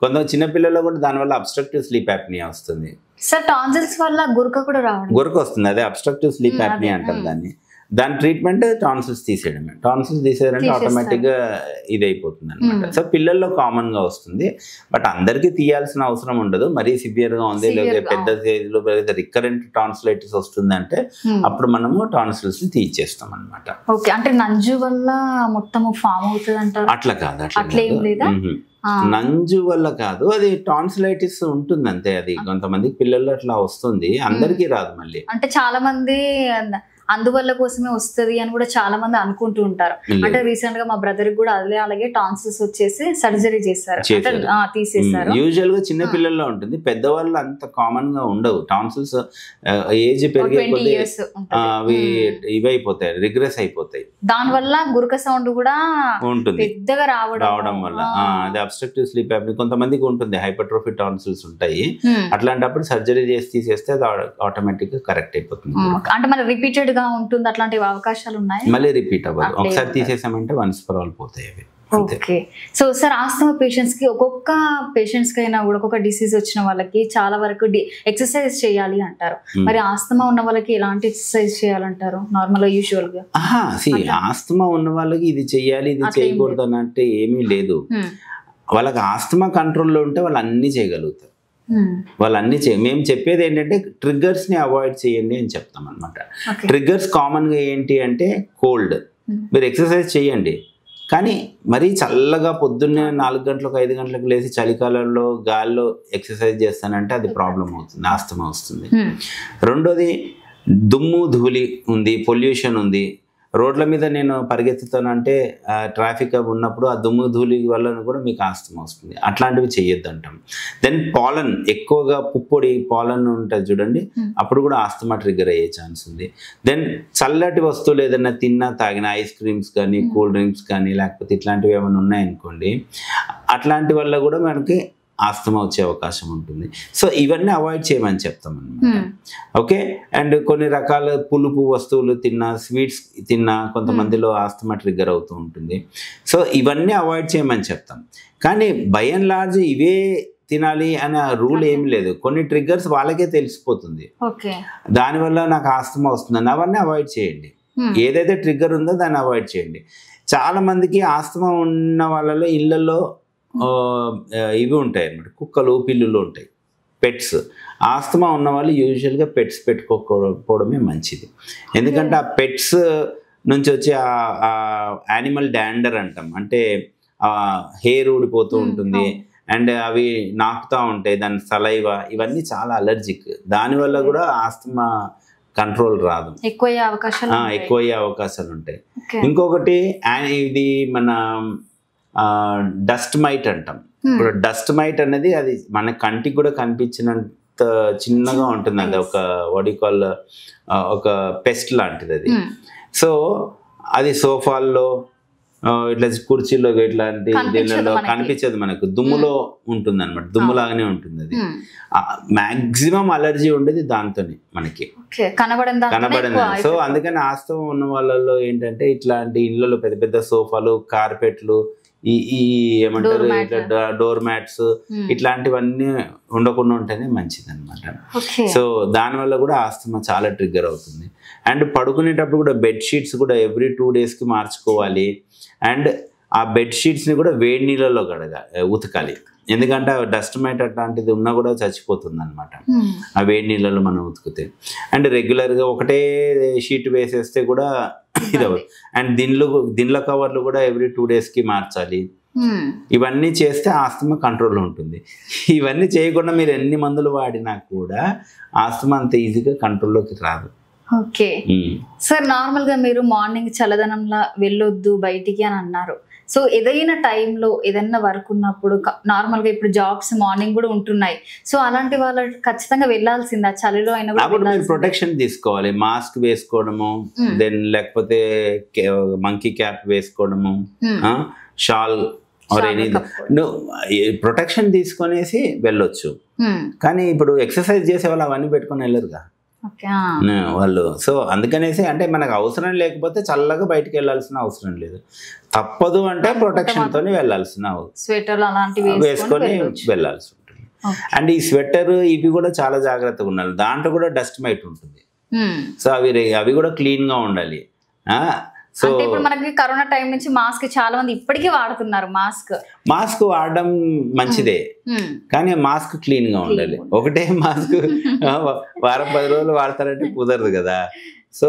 కొంత చిన్నపిల్లల్లో కూడా దానివల్ల అబ్స్ట్రక్టివ్ స్లీప్ యాప్నియా వస్తుంది. సార్ టాన్సిల్స్ వల్ల గురక వస్తుంది, అదే అబ్స్ట్రక్టివ్ స్లీప్ యాప్నియా అంటాం దాన్ని. దాని ట్రీట్మెంట్ టాన్సిల్స్ తీసేయడమే. టాన్సిల్స్ తీసేయాలంటే ఆటోమేటిక్గా ఇది అయిపోతుంది అనమాట. సో పిల్లల్లో కామన్ గా వస్తుంది, బట్ అందరికీ తీయాల్సిన అవసరం ఉండదు. మరీ సివియర్ గా ఉంది, లేదా పెద్ద స్టేజ్లో రికరెంట్ టాన్సిలైటిస్ వస్తుంది అంటే అప్పుడు మనము టాన్సిల్స్ తీసేస్తాం అనమాట. అంటే నంజు వల్ల మొత్తం ఫామ్ అవుతుంది అంటారు? అట్లా కాదు, నంజు వల్ల కాదు, అది టాన్సిలైటిస్ ఉంటుంది అంతే. అది కొంతమంది పిల్లల్లో అట్లా వస్తుంది, అందరికీ రాదు. మళ్ళీ అంటే చాలా మంది అందువల్ల కోసమే వస్తది అని కూడా చాలా మంది అనుకుంటూ ఉంటారు. అంటే రీసెంట్ గా మా బ్రదర్ కూడా అలాగే టాన్సిల్స్ వచ్చేసి సర్జరీ చేశారు, తీసేశారు. యూజువల్ గా చిన్న పిల్లల్లో ఉంటుంది, పెద్దవాళ్ళు అంత కామన్ గా ఉండవు. టాన్సిల్స్ ఏజ్ పెరిగే కొద్దీ అవి ఇవైపోతాయి, రిగ్రెస్ అయిపోతాయి. దాని వల్ల గురక సౌండ్ కూడా ఉంటుంది పెద్దగా రావడం వల్ల. అది అబ్స్ట్రక్టివ్ స్లీప్ యాప్నియా కొంతమందికి ఉంటుంది, హైపర్ట్రోఫీ టాన్సిల్స్ ఉంటాయి. అట్లాంటప్పుడు సర్జరీ చేసి తీసేస్తే అది ఆటోమేటిక్ గా కరెక్ట్ అయిపోతుంది. అంటే మరి రిపీటెడ్ గా ఉంటుంది, అట్లాంటి అవకాశాలు ఉన్నాయి? మళ్ళీ రిపీట్ అవ్వదు, ఒకసారి తీసేసామంటే వన్స్ ఫర్ ఆల్ పోతాయి అవి. Okay. So sir, asthma patients కి ఒక్కొక్క పేషెంట్స్ కి అయినా కూడా ఒక్కొక్క డిసీజ్ వచ్చిన వాళ్ళకి చాలా వరకు ఎక్సర్సైజ్ చేయాలి అంటారు. మరి ఆస్తమా ఉన్న వాళ్ళకి ఎలాంటి ఎక్సర్సైజ్ చేయాలంటారు నార్మల్ గా యూజువల్ గా? ఆస్తమా ఉన్న వాళ్ళకి ఇది చెయ్యాలి ఇది చేయకూడదు అన్నట్టు ఏమీ లేదు. వాళ్ళకి ఆస్తమా కంట్రోల్లో ఉంటే వాళ్ళు అన్ని చేయగలుగుతారు. వాళ్ళన్నీ మేము చెప్పేది ఏంటంటే ట్రిగ్గర్స్ ని అవాయిడ్ చేయండి అని చెప్తాం అనమాట. ట్రిగ్గర్స్ కామన్ గా ఏంటి అంటే కోల్డ్. మీరు ఎక్సర్సైజ్ చేయండి, కానీ మరీ చల్లగా పొద్దున్నే 4 గంటలకు 5 గంటలకు లేచి చలికాలంలో గాల్లో ఎక్సర్సైజ్ చేస్తానంటే అది ప్రాబ్లం అవుతుంది, ఆస్తమా వస్తుంది. రెండోది దుమ్ము ధూళి ఉంది, పొల్యూషన్ ఉంది. రోడ్ల మీద నేను పరిగెత్తుతానంటే ట్రాఫిక్ ఉన్నప్పుడు ఆ దుమ్ము ధూళి వల్ల కూడా మీకు ఆస్తమా వస్తుంది. అట్లాంటివి చెయ్యొద్దు అంటాం. దెన్ పాలన్, ఎక్కువగా పుప్పొడి పాలన్ ఉంటుంది చూడండి, అప్పుడు కూడా ఆస్తమా ట్రిగ్గర్ అయ్యే ఛాన్స్ ఉంది. దెన్ చల్లటి వస్తువులు ఏదైనా తిన్నా తాగిన, ఐస్ క్రీమ్స్ కానీ కూల్ డ్రింక్స్ కానీ లేకపోతే ఇట్లాంటివి ఏమైనా ఉన్నాయనుకోండి, అట్లాంటి వల్ల కూడా మనకి ఆస్తమా వచ్చే అవకాశం ఉంటుంది. సో ఇవన్నీ అవాయిడ్ చేయమని చెప్తాం అన్నమాట. ఓకే. అండ్ కొన్ని రకాల పులుపు వస్తువులు తిన్నా, స్వీట్స్ తిన్నా కొంతమందిలో ఆస్తమా ట్రిగ్గర్ అవుతూ ఉంటుంది. సో ఇవన్నీ అవాయిడ్ చేయమని చెప్తాం. కానీ బై అండ్ లార్జ్ ఇవే తినాలి అనే రూల్ ఏమి లేదు. కొన్ని ట్రిగ్గర్స్ వాళ్ళకే తెలిసిపోతుంది, దానివల్ల నాకు ఆస్తమా వస్తుందని అవన్నీ అవాయిడ్ చేయండి. ఏదైతే ట్రిగ్గర్ ఉందో దాన్ని అవాయిడ్ చేయండి. చాలా మందికి ఆస్తమా ఉన్న వాళ్ళలో ఇళ్లలో ఇవి ఉంటాయి అన్నమాట, కుక్కలు పిల్లులు ఉంటాయి, పెట్స్. ఆస్తమా ఉన్న వాళ్ళు యూజువల్గా పెట్స్ పెట్టుకోకపోవడమే మంచిది. ఎందుకంటే ఆ పెట్స్ నుంచి వచ్చే ఆ యానిమల్ డాండర్ అంటాం, అంటే హెయిర్ ఊడిపోతూ ఉంటుంది అండ్ అవి నాకుతూ ఉంటాయి, దాని సలైవా, ఇవన్నీ చాలా అలర్జిక్. దానివల్ల కూడా ఆస్తమా కంట్రోల్ రాదు, ఎక్కువ అయ్యే అవకాశాలు ఉంటాయి. ఇంకొకటి ఇది మన డస్ట్ మైట్ అంటాం. ఇప్పుడు డస్ట్ మైట్ అనేది అది మన కంటికి కూడా కనిపించినంత చిన్నగా ఉంటుంది. అది ఒక వాడికాల్ ఒక పెస్ట్ లాంటిది అది. సో అది సోఫాల్లో ఇట్లా కుర్చీలో ఇట్లాంటి దీనిలో కనిపించదు, మనకు దుమ్ములో ఉంటుంది అనమాట, దుమ్ములాగానే ఉంటుంది అది. మాక్సిమం అలర్జీ ఉండేది దాంతోనే మనకి కనబడింది. సో అందుకని ఆస్తమా ఉన్న వాళ్ళలో ఏంటంటే ఇట్లాంటి ఇళ్ళలో పెద్ద పెద్ద సోఫాలు, కార్పెట్లు, ఈ ఏమంటారు ఇట్లా డోర్ మ్యాట్స్, ఇట్లాంటివన్నీ ఉండకుండా ఉంటేనే మంచిది అనమాట. సో దానివల్ల కూడా ఆస్తమా చాలా ట్రిగ్గర్ అవుతుంది. అండ్ పడుకునేటప్పుడు కూడా బెడ్షీట్స్ కూడా ఎవ్రీ 2 daysకి మార్చుకోవాలి. అండ్ ఆ బెడ్షీట్స్ని కూడా వేడి నీళ్ళలో ఉతకాలి. ఎందుకంటే డస్ట్ మైట్ అట్లాంటిది ఉన్నా కూడా చచ్చిపోతుంది అనమాట ఆ వేడి నీళ్ళలో మనం ఉతికితే. అండ్ రెగ్యులర్గా ఒకటే షీట్ వేసేస్తే కూడా ఇది అవ్వదు. అండ్ దీనిలో కవర్లు కూడా ఎవ్రీ 2 daysకి మార్చాలి. ఇవన్నీ చేస్తే ఆస్తమా కంట్రోల్లో ఉంటుంది. ఇవన్నీ చేయకుండా మీరు ఎన్ని మందులు వాడినా కూడా ఆస్తమా అంత ఈజీగా కంట్రోల్లోకి రాదు. ఓకే సార్, నార్మల్ గా మీరు మార్నింగ్ చల్లదనంలా వెళ్ళొద్దు బయటికి అని అన్నారు. సో ఏదైనా టైంలో ఏదైనా వర్క్ ఉన్నప్పుడు, నార్మల్ గా ఇప్పుడు జాబ్స్ మార్నింగ్ కూడా ఉంటున్నాయి, సో అలాంటి వాళ్ళు ఖచ్చితంగా వెళ్లాల్సిందా? చలిలో అయినా కూడా ప్రొటెక్షన్ తీసుకోవాలి. మాస్క్ వేసుకోవడము, దెన్ లేకపోతే మంకీ క్యాప్ వేసుకోవడము, షాల్ ప్రొటెక్షన్ తీసుకొనేసి వెళ్ళొచ్చు. కానీ ఇప్పుడు ఎక్సర్సైజ్ చేసే వాళ్ళు అవన్నీ పెట్టుకొని వెళ్ళరుగా వాళ్ళు. సో అందుకనేసి అంటే మనకు అవసరం లేకపోతే చల్లగా బయటకు వెళ్ళాల్సిన అవసరం లేదు. తప్పదు అంటే ప్రొటెక్షన్ తోని వెళ్ళాల్సిన వేసుకొని వెళ్ళాల్సి ఉంటుంది. అండ్ ఈ స్వెటర్ ఇవి కూడా చాలా జాగ్రత్తగా ఉండాలి. దాంట్లో కూడా డస్ట్ మైట్ ఉంటుంది. సో అవి కూడా క్లీన్ గా ఉండాలి. సో ఇప్పుడు మనకి కరోనా టైం నుంచి మాస్క్ చాలా మంది ఇప్పటికీ వాడుతున్నారు. మాస్క్ వాడడం మంచిదే, కానీ మాస్క్ క్లీన్ గా ఉండాలి. ఒకటే మాస్క్ వారం 10 రోజులు వాడతారంటే కుదరదు కదా. సో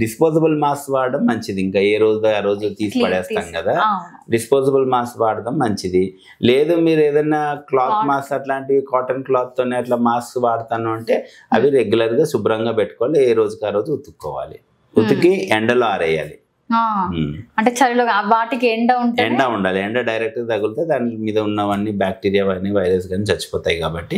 డిస్పోజబుల్ మాస్క్ వాడడం మంచిది. ఇంకా ఏ రోజు ఆ రోజు తీసి పడేస్తాం కదా, డిస్పోజబుల్ మాస్క్ వాడడం మంచిది. లేదు మీరు ఏదైనా క్లాత్ మాస్క్ అట్లాంటివి కాటన్ క్లాత్ తోనే అట్లా మాస్క్ వాడతాను అంటే అవి రెగ్యులర్ గా శుభ్రంగా పెట్టుకోవాలి, ఏ రోజుకి ఆ రోజు ఉతుక్కోవాలి. ఉతికి ఎండలో ఆరేయాలి. అంటే చలిలో వాటికి ఎండ ఉండాలి. ఎండ డైరెక్ట్ తగిలితే దాని మీద ఉన్నవన్నీ బ్యాక్టీరియా కానీ వైరస్ కానీ చచ్చిపోతాయి కాబట్టి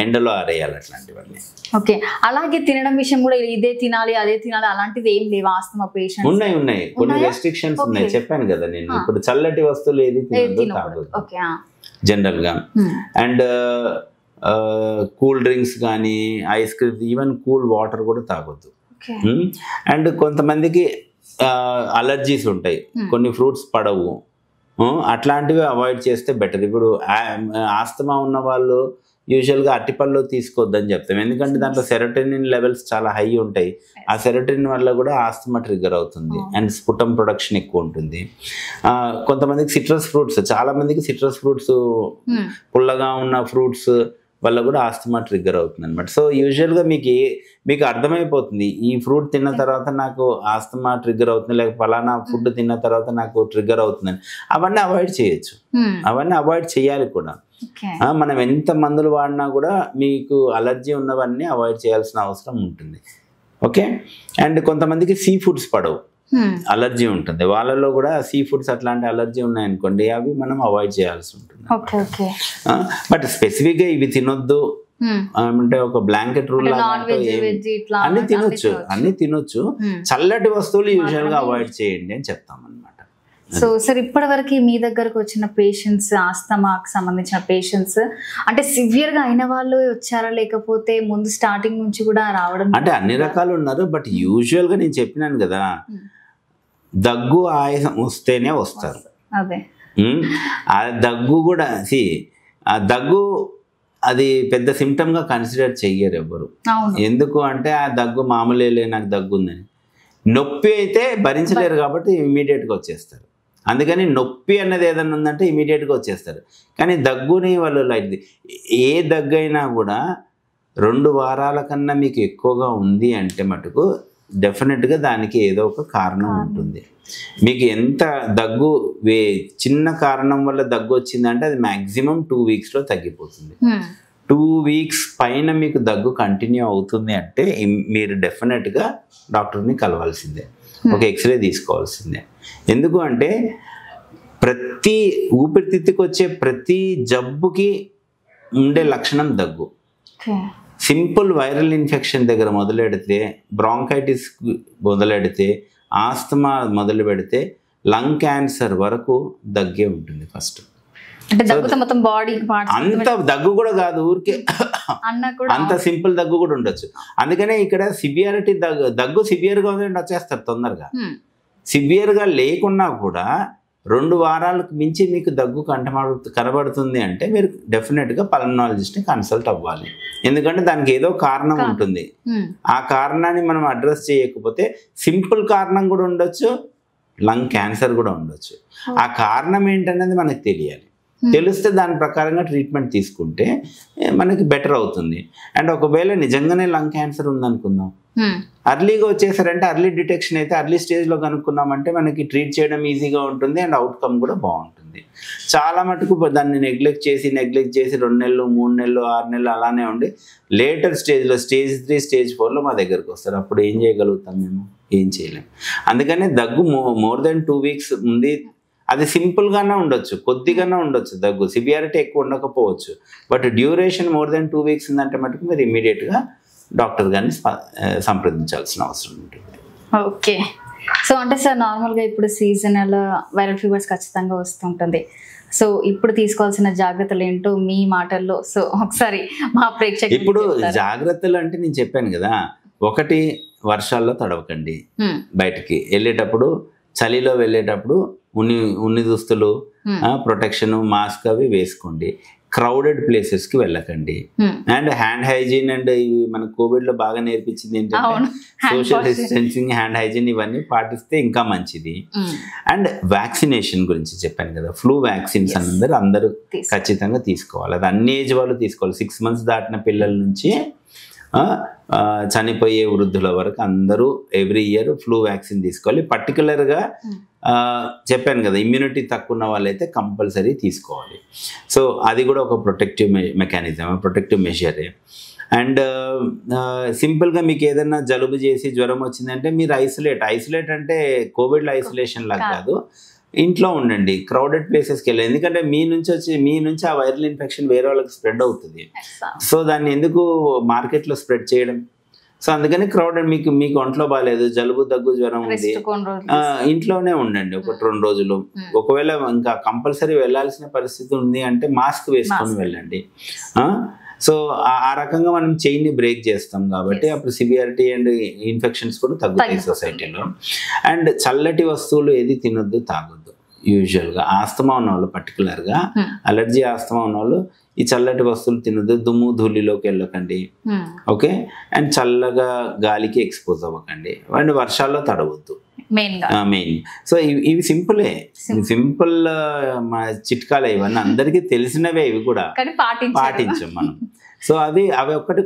ఎండలో ఆరేయాలి అట్లాంటివన్నీ. ఓకే. అలాగే తినడం విషయం కూడా ఇదే తినాలి అదే తినాలి అలాంటిది ఏం లేవు ఆస్తమా పేషెంట్స్? ఉన్నాయి కొన్ని రెస్ట్రిక్షన్స్ ఉన్నాయి, చెప్పాను కదా నేను. ఇప్పుడు చల్లటి వస్తువులు ఏది తినదు జనరల్ గా. అండ్ కూల్ డ్రింక్స్ కానీ ice cream even cool water కూడా తాగొద్దు. అండ్ కొంతమందికి అలర్జీస్ ఉంటాయి, కొన్ని ఫ్రూట్స్ పడవు, అట్లాంటివి అవాయిడ్ చేస్తే బెటర్. ఇప్పుడు ఆస్తమా ఉన్న వాళ్ళు యూజువల్గా అరటిపళ్ళు తీసుకోవద్దని చెప్తాం, ఎందుకంటే దాంట్లో సెరోటోనిన్ లెవెల్స్ చాలా హై ఉంటాయి. ఆ సెరోటోనిన్ వల్ల కూడా ఆస్తమా ట్రిగ్గర్ అవుతుంది అండ్ స్ఫుటం ప్రొడక్షన్ ఎక్కువ ఉంటుంది. కొంతమందికి సిట్రస్ ఫ్రూట్స్, చాలా మందికి సిట్రస్ ఫ్రూట్స్ పుల్లగా ఉన్న ఫ్రూట్స్ వల్ల కూడా ఆస్తమా ట్రిగ్గర్ అవుతుంది అనమాట. సో యూజువల్గా మీకు అర్థమైపోతుంది ఈ ఫ్రూట్ తిన్న తర్వాత నాకు ఆస్తమా ట్రిగ్గర్ అవుతుంది, లేక ఫలానా ఫుడ్ తిన్న తర్వాత నాకు ట్రిగ్గర్ అవుతుందని. అవన్నీ అవాయిడ్ చేయొచ్చు, అవన్నీ అవాయిడ్ చేయాలి కూడా. మనం ఎంత మందులు వాడినా కూడా మీకు అలర్జీ ఉన్నవన్నీ అవాయిడ్ చేయాల్సిన అవసరం ఉంటుంది. ఓకే. అండ్ కొంతమందికి సీ ఫుడ్స్ పడవు, అలర్జీ ఉంటుంది, వాళ్ళలో కూడా సీ ఫుడ్స్ అట్లాంటి అలర్జీ ఉన్నాయనుకోండి అవి మనం అవాయిడ్ చేయాల్సి ఉంటుంది. బట్ స్పెసిఫిక్ గా ఇవి తినొద్దు అంటే ఒక బ్లాంకెట్ రూల్ అన్ని తినొచ్చు. చల్లటి వస్తువులు యూజువల్ గా అవాయిడ్ చేయండి అని చెప్తాం అనమాట. సో సార్ ఇప్పటి వరకు మీ దగ్గరకు వచ్చిన పేషెంట్స్, ఆస్తమాకు సంబంధించిన పేషెంట్స్ అంటే సివియర్ గా అయిన వాళ్ళు వచ్చారా, లేకపోతే ముందు స్టార్టింగ్ నుంచి కూడా రావడం? అంటే అన్ని రకాలు ఉన్నారు, బట్ యూజువల్ గా నేను చెప్పినాను కదా, దగ్గు ఆయాసం వస్తేనే వస్తారు. అదే ఆ దగ్గు కూడా ఆ దగ్గు అది పెద్ద సిమ్టమ్ గా కన్సిడర్ చెయ్యరు ఎవరు. ఎందుకు అంటే ఆ దగ్గు మామూలే, నాకు దగ్గు ఉందని. నొప్పి అయితే భరించలేరు కాబట్టి ఇమీడియట్ గా వచ్చేస్తారు. అందుకని నొప్పి అన్నది ఏదైనా ఉందంటే ఇమీడియట్ గా వచ్చేస్తారు. కానీ దగ్గుని వాళ్ళు లైట్, ఏ దగ్గు అయినా కూడా 2 వారాల కన్నా మీకు ఎక్కువగా ఉంది అంటే మటుకు డెఫినెట్గా దానికి ఏదో ఒక కారణం ఉంటుంది. మీకు ఎంత దగ్గు చిన్న కారణం వల్ల దగ్గు వచ్చిందంటే అది మ్యాక్సిమం 2 వీక్స్లో తగ్గిపోతుంది. 2 వీక్స్ పైన మీకు దగ్గు కంటిన్యూ అవుతుంది అంటే మీరు డెఫినెట్గా డాక్టర్ని కలవాల్సిందే, ఒక ఎక్స్రే తీసుకోవాల్సిందే. ఎందుకు అంటే ప్రతి ఊపిరితిత్తుకు వచ్చే ప్రతి జబ్బుకి ఉండే లక్షణం దగ్గు. సింపుల్ వైరల్ ఇన్ఫెక్షన్ దగ్గర మొదలెడితే, బ్రాంకైటిస్ మొదలెడితే, ఆస్తమా మొదలు పెడితే లంగ్ క్యాన్సర్ వరకు దగ్గే ఉంటుంది ఫస్ట్. అంత దగ్గు కూడా కాదు, ఊరికే అంత సింపుల్ దగ్గు కూడా ఉండొచ్చు. అందుకనే ఇక్కడ సివియారిటీ దగ్గు సివియర్గా ఉందంటే వచ్చేస్తారు తొందరగా. సివియర్గా లేకున్నా కూడా 2 వారాలకు మించి మీకు దగ్గు కనబడుతుంది అంటే మీరు డెఫినెట్గా పల్మనాలజిస్ట్ని కన్సల్ట్ అవ్వాలి. ఎందుకంటే దానికి ఏదో కారణం ఉంటుంది. ఆ కారణాన్ని మనం అడ్రస్ చేయకపోతే సింపుల్ కారణం కూడా ఉండొచ్చు, లంగ్ క్యాన్సర్ కూడా ఉండొచ్చు. ఆ కారణం ఏంటనేది మనకు తెలియాలి. తెలిస్తే దాని ప్రకారంగా ట్రీట్మెంట్ తీసుకుంటే మనకి బెటర్ అవుతుంది. అండ్ ఒకవేళ నిజంగానే లంగ్ క్యాన్సర్ ఉందనుకుందాం, అర్లీగా వచ్చేసారంటే, అర్లీ డిటెక్షన్ అయితే అర్లీ స్టేజ్లో కనుక్కున్నామంటే మనకి ట్రీట్ చేయడం ఈజీగా ఉంటుంది అండ్ అవుట్కమ్ కూడా బాగుంటుంది. చాలా మటుకు దాన్ని నెగ్లెక్ట్ చేసి 2 నెలలు 3 నెలలు 6 నెలలు అలానే ఉండి లేటర్ స్టేజ్లో స్టేజ్ 3 స్టేజ్ 4లో మా దగ్గరకు వస్తారు. అప్పుడు ఏం చేయగలుగుతాం మేము? ఏం చేయలేము. అందుకనే దగ్గు మోర్ దెన్ 2 వీక్స్ ఉంది. అది సింపుల్గానే ఉండొచ్చు, కొద్దిగానే ఉండొచ్చు, దగ్గు సివియారిటీ ఎక్కువ ఉండకపోవచ్చు. But duration more than 2 weeks ఉందంటే మటుకు మీరు ఇమీడియట్గా డాక్టర్ గారిని సంప్రదించాల్సిన అవసరం ఉంటుంది. ఓకే. సో అంటే సార్ నార్మల్గా ఇప్పుడు సీజనల్ వైరల్ ఫీవర్స్ ఖచ్చితంగా వస్తుంటుంది. సో ఇప్పుడు తీసుకోవాల్సిన జాగ్రత్తలు ఏంటో మీ మాటల్లో సో ఒకసారి మా ప్రేక్షకులు. ఇప్పుడు జాగ్రత్తలు అంటే నేను చెప్పాను కదా, ఒకటి వర్షాల్లో తడవకండి, బయటికి వెళ్ళేటప్పుడు చలిలో వెళ్ళేటప్పుడు ఉన్ని దుస్తులు, ప్రొటెక్షన్, మాస్క్ అవి వేసుకోండి. క్రౌడెడ్ ప్లేసెస్కి వెళ్ళకండి. అండ్ హ్యాండ్ హైజీన్ అండ్ ఇవి మన కోవిడ్లో బాగా నేర్పించింది ఏంటంటే సోషల్ డిస్టెన్సింగ్, హ్యాండ్ హైజీన్ ఇవన్నీ పాటిస్తే ఇంకా మంచిది. అండ్ వ్యాక్సినేషన్ గురించి చెప్పాను కదా, ఫ్లూ వ్యాక్సిన్స్ అందరూ ఖచ్చితంగా తీసుకోవాలి. అది అన్ని ఏజ్ వాళ్ళు తీసుకోవాలి. 6 months దాటిన పిల్లల నుంచి చనిపోయే వృద్ధుల వరకు అందరూ ఎవ్రీ ఇయర్ ఫ్లూ వ్యాక్సిన్ తీసుకోవాలి. పర్టికులర్గా చెప్పాను కదా, ఇమ్యూనిటీ తక్కువ ఉన్న వాళ్ళైతే కంపల్సరీ తీసుకోవాలి. సో అది కూడా ఒక ప్రొటెక్టివ్ మెకానిజం, ప్రొటెక్టివ్ మెజరే. అండ్ సింపుల్గా మీకు ఏదైనా జలుబు చేసి జ్వరం వచ్చిందంటే మీరు ఐసోలేట్ అంటే కోవిడ్లో ఐసోలేషన్ లాగా కాదు, ఇంట్లో ఉండండి, క్రౌడెడ్ ప్లేసెస్కి వెళ్ళండి. ఎందుకంటే మీ నుంచి ఆ వైరల్ ఇన్ఫెక్షన్ వేరే వాళ్ళకి స్ప్రెడ్ అవుతుంది. సో దాన్ని ఎందుకు మార్కెట్లో స్ప్రెడ్ చేయడం? సో అందుకని క్రౌడెడ్, మీకు ఒంట్లో బాగాలేదు, జలుబు దగ్గు జ్వరం ఉంది, ఇంట్లోనే ఉండండి 1-2 రోజులు. ఒకవేళ ఇంకా కంపల్సరీ వెళ్ళాల్సిన పరిస్థితి ఉంది అంటే మాస్క్ వేసుకొని వెళ్ళండి. సో ఆ రకంగా మనం చైన్ని బ్రేక్ చేస్తాం కాబట్టి అప్పుడు సివియారిటీ అండ్ ఇన్ఫెక్షన్స్ కూడా తగ్గుతాయి సొసైటీలో. అండ్ చల్లటి వస్తువులు ఏది తినొద్దు, తాగొద్దు. యూజువల్గా ఆస్తమా ఉన్న వాళ్ళు, పర్టికులర్గా అలర్జీ ఆస్తమా ఉన్న వాళ్ళు ఈ చల్లటి వస్తువులు తినొద్దు, దుమ్ము ధూళిలోకి వెళ్ళకండి, ఓకే. అండ్ చల్లగా గాలికి ఎక్స్పోజ్ అవ్వకండి, అండ్ వర్షాల్లో తడవద్దు మెయిన్. సో ఇవి సింపుల్ చిట్కాలే, ఇవన్నీ అందరికీ తెలిసినవే, ఇవి కూడా పాటించాం మనం. సో అవి ఒక్కటి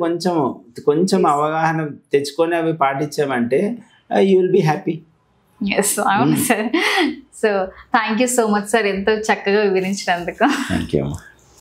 కొంచెం అవగాహన తెచ్చుకొని అవి పాటించామంటే యూ విల్ బి హ్యాపీ. అవును sir. So thank you so much sir, ఎంతో చక్కగా వివరించినందుకు. Thank you.